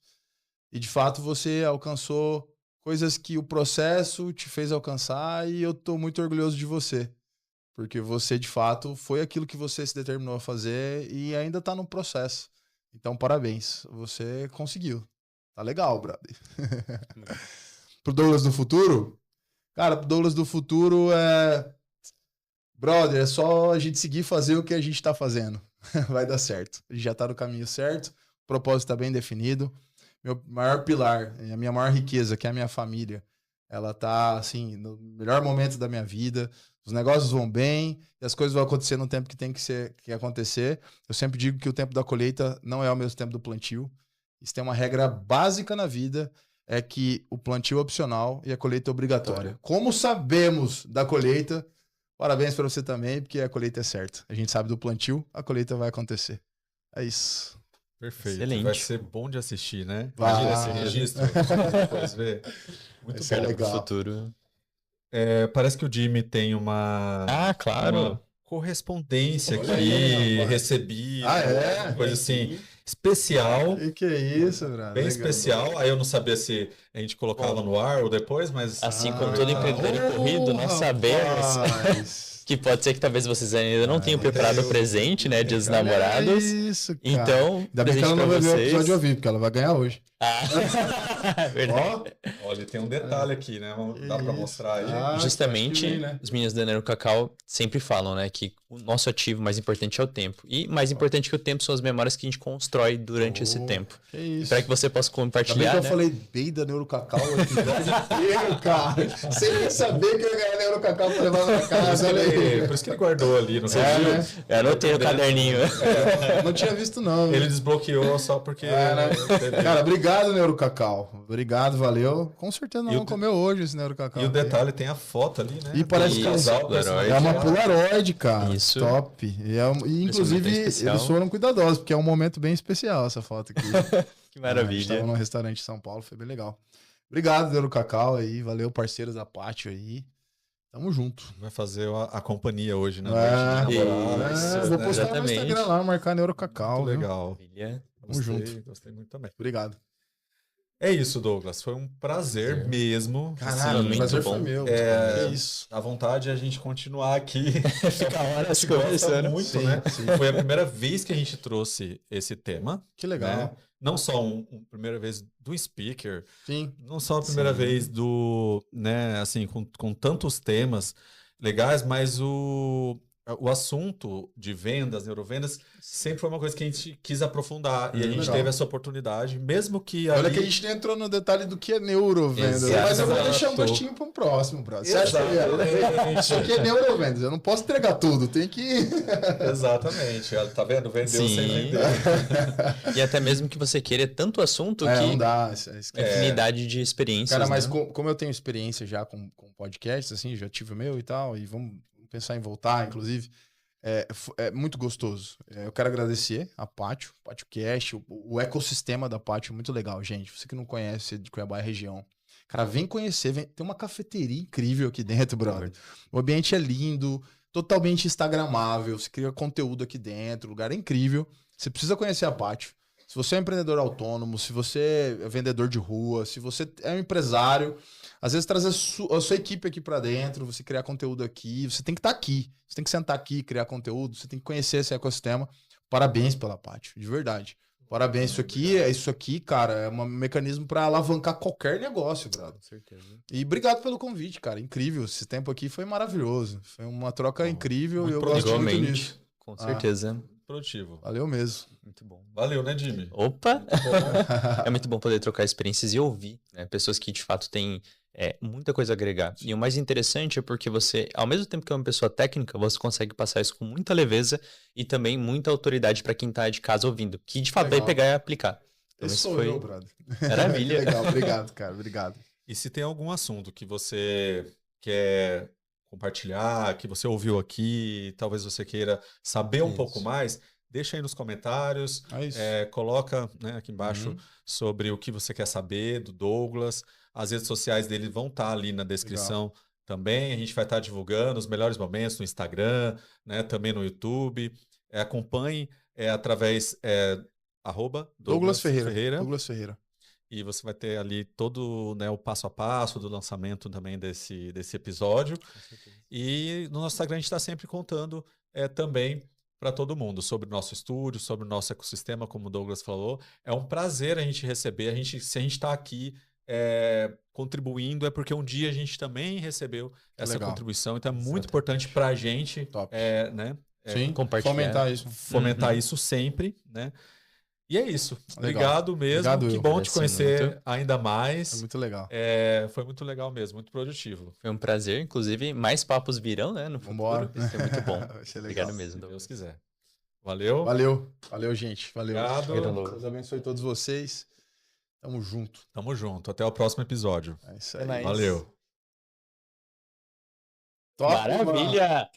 e, de fato, você alcançou coisas que o processo te fez alcançar e eu tô muito orgulhoso de você. Porque você, de fato, foi aquilo que você se determinou a fazer e ainda tá no processo. Então, parabéns. Você conseguiu. Tá legal, brother. Pro Douglas do futuro? Cara, pro Douglas do futuro é... Brother, é só a gente seguir fazer o que a gente tá fazendo. Vai dar certo. A gente já tá no caminho certo. O propósito tá bem definido. Meu maior pilar, a minha maior riqueza, que é a minha família, ela tá, assim, no melhor momento da minha vida. Os negócios vão bem e as coisas vão acontecer no tempo que tem que acontecer. Eu sempre digo que o tempo da colheita não é o mesmo tempo do plantio. Isso tem uma regra básica na vida, é que o plantio é opcional e a colheita é obrigatória. Como sabemos da colheita, parabéns para você também, porque a colheita é certa. A gente sabe do plantio, a colheita vai acontecer. É isso. Perfeito. Excelente. Vai ser bom de assistir, né? Vai. Imagina esse registro. Depois ver. Muito Esse é bom. legal. Pro futuro. É, parece que o Jimmy tem uma, Ah, claro. uma correspondência Olha aqui, aí, rapaz. recebida, Ah, é? uma coisa assim, especial, Que é isso, brother? bem Legal. especial. Aí eu não sabia se a gente colocava no ar ou depois, mas Assim como todo empreendedor em corrido, nós sabemos Rapaz. que pode ser que talvez vocês ainda não tenham preparado o presente, né, Dia dos Namorados. Isso, cara. Então, Ainda bem que presente ela pra não vai ver o vocês. episódio ao vivo, porque ela vai ganhar hoje. Ah, verdade. Ó, olha, tem um detalhe aqui, né? Dá pra Isso. mostrar aí. Ah, Justamente, acho que vem, né? os meninos da Nero Cacau sempre falam, né, que o nosso ativo mais importante é o tempo. E mais importante que o tempo são as memórias que a gente constrói durante esse tempo. Que isso. Para que você possa Ainda bem compartilhar, que eu né? falei bem da Neurocacau o episódio inteiro, cara. Sem nem saber que eu ia ganhar Neurocacau pra levar pra casa. Olha aí. Por isso que ele guardou ali no Você registro. viu? Eu anotei no caderninho. Não tinha visto, não. Ele desbloqueou só porque... Né? Cara, obrigado, Neurocacau. Obrigado, valeu. Com certeza não E o vamos comer hoje esse Neurocacau. E o detalhe, tem a foto ali, né? E parece do que casal, Polaroid. é uma Polaroid, cara. Isso. Top. E, inclusive, bem especial. eles foram cuidadosos, porque é um momento bem especial essa foto aqui. Que A gente maravilha. tava num restaurante em São Paulo, foi bem legal. Obrigado, Neurocacau aí. Valeu, parceiros da Pátio aí. Tamo junto. Vai fazer a companhia hoje, né? Isso, Vou postar no exatamente. Instagram lá, marcar Neurocacau. Muito viu? legal. Maravilha. Tamo junto. Gostei muito também. Obrigado. É isso, Douglas. Foi um prazer mesmo. Caralho, muito o prazer bom. foi meu. É, Que isso. A vontade é a gente continuar aqui. Ficar horas Se gosta conversando. muito, Sim, né? sim. Foi a primeira vez que a gente trouxe esse tema. Que legal. Né? Não só uma primeira vez do speaker, Sim. não só a primeira Sim. vez do, né, assim, com tantos temas legais, mas o assunto de vendas, neurovendas, sempre foi uma coisa que a gente quis aprofundar. E a gente Legal. teve essa oportunidade, mesmo que Olha ali... que a gente nem entrou no detalhe do que é neurovendas. Exato. Mas eu vou deixar um gostinho para um próximo, brother. Você acha que Exatamente. isso aqui é neurovendas? Eu não posso entregar tudo, tem que... Exatamente. Tá vendo? Vendeu sem Sim. vender. E até mesmo que você queira tanto assunto não que dá. infinidade de experiências. Cara, mas né? como eu tenho experiência já com podcasts, assim, já tive o meu e tal, e vamos pensar em voltar, inclusive, é muito gostoso. Eu quero agradecer a Pátio, PátioCast, o ecossistema da Pátio é muito legal, gente. Você que não conhece de Cuiabá e região, cara, vem conhecer, tem uma cafeteria incrível aqui dentro, brother. O ambiente é lindo, totalmente instagramável, você cria conteúdo aqui dentro, o lugar é incrível. Você precisa conhecer a Pátio. Se você é um empreendedor autônomo, se você é vendedor de rua, se você é um empresário, às vezes trazer a sua equipe aqui para dentro, você criar conteúdo aqui, você tem que estar aqui, você tem que sentar aqui, criar conteúdo, você tem que conhecer esse ecossistema. Parabéns pela Pátio, de verdade. Parabéns, isso aqui, cara, é um mecanismo para alavancar qualquer negócio, brother. Com certeza. E obrigado pelo convite, cara, incrível. Esse tempo aqui foi maravilhoso. Foi uma troca incrível e eu gosto muito disso. Com certeza. Produtivo. Valeu mesmo. Muito bom. Valeu, né, Jimmy? Opa! É muito bom poder trocar experiências e ouvir, né? Pessoas que de fato têm muita coisa a agregar. E o mais interessante é porque você, ao mesmo tempo que é uma pessoa técnica, você consegue passar isso com muita leveza e também muita autoridade para quem tá de casa ouvindo, que de fato vai pegar e aplicar. Então, esse sou eu, brother. Maravilha. Legal, obrigado, cara, obrigado. E se tem algum assunto que você quer compartilhar, que você ouviu aqui, talvez você queira saber um pouco mais, deixa aí nos comentários, coloca, né, aqui embaixo sobre o que você quer saber do Douglas. As redes sociais dele vão estar ali na descrição também. A gente vai estar divulgando os melhores momentos no Instagram, né, também no YouTube. Acompanhe através @Douglas Ferreira. Douglas Ferreira. E você vai ter ali todo, né, o passo a passo do lançamento também desse episódio. E no nosso Instagram a gente está sempre contando também para todo mundo sobre o nosso estúdio, sobre o nosso ecossistema, como o Douglas falou. É um prazer a gente receber. Se a gente está aqui contribuindo, é porque um dia a gente também recebeu essa contribuição. Então é muito importante para a gente né, compartilhar. Fomentar isso sempre, né? E é isso. Obrigado mesmo. Que bom te conhecer ainda mais. Foi muito legal. Foi muito legal mesmo, muito produtivo. Foi um prazer, inclusive. Mais papos virão, né? No futuro. Vambora. Isso é muito bom. Obrigado mesmo. Se Deus quiser. Valeu. Valeu, gente. Valeu. Obrigado. Deus abençoe todos vocês. Tamo junto. Tamo junto. Até o próximo episódio. É isso aí. Valeu. Top, maravilha!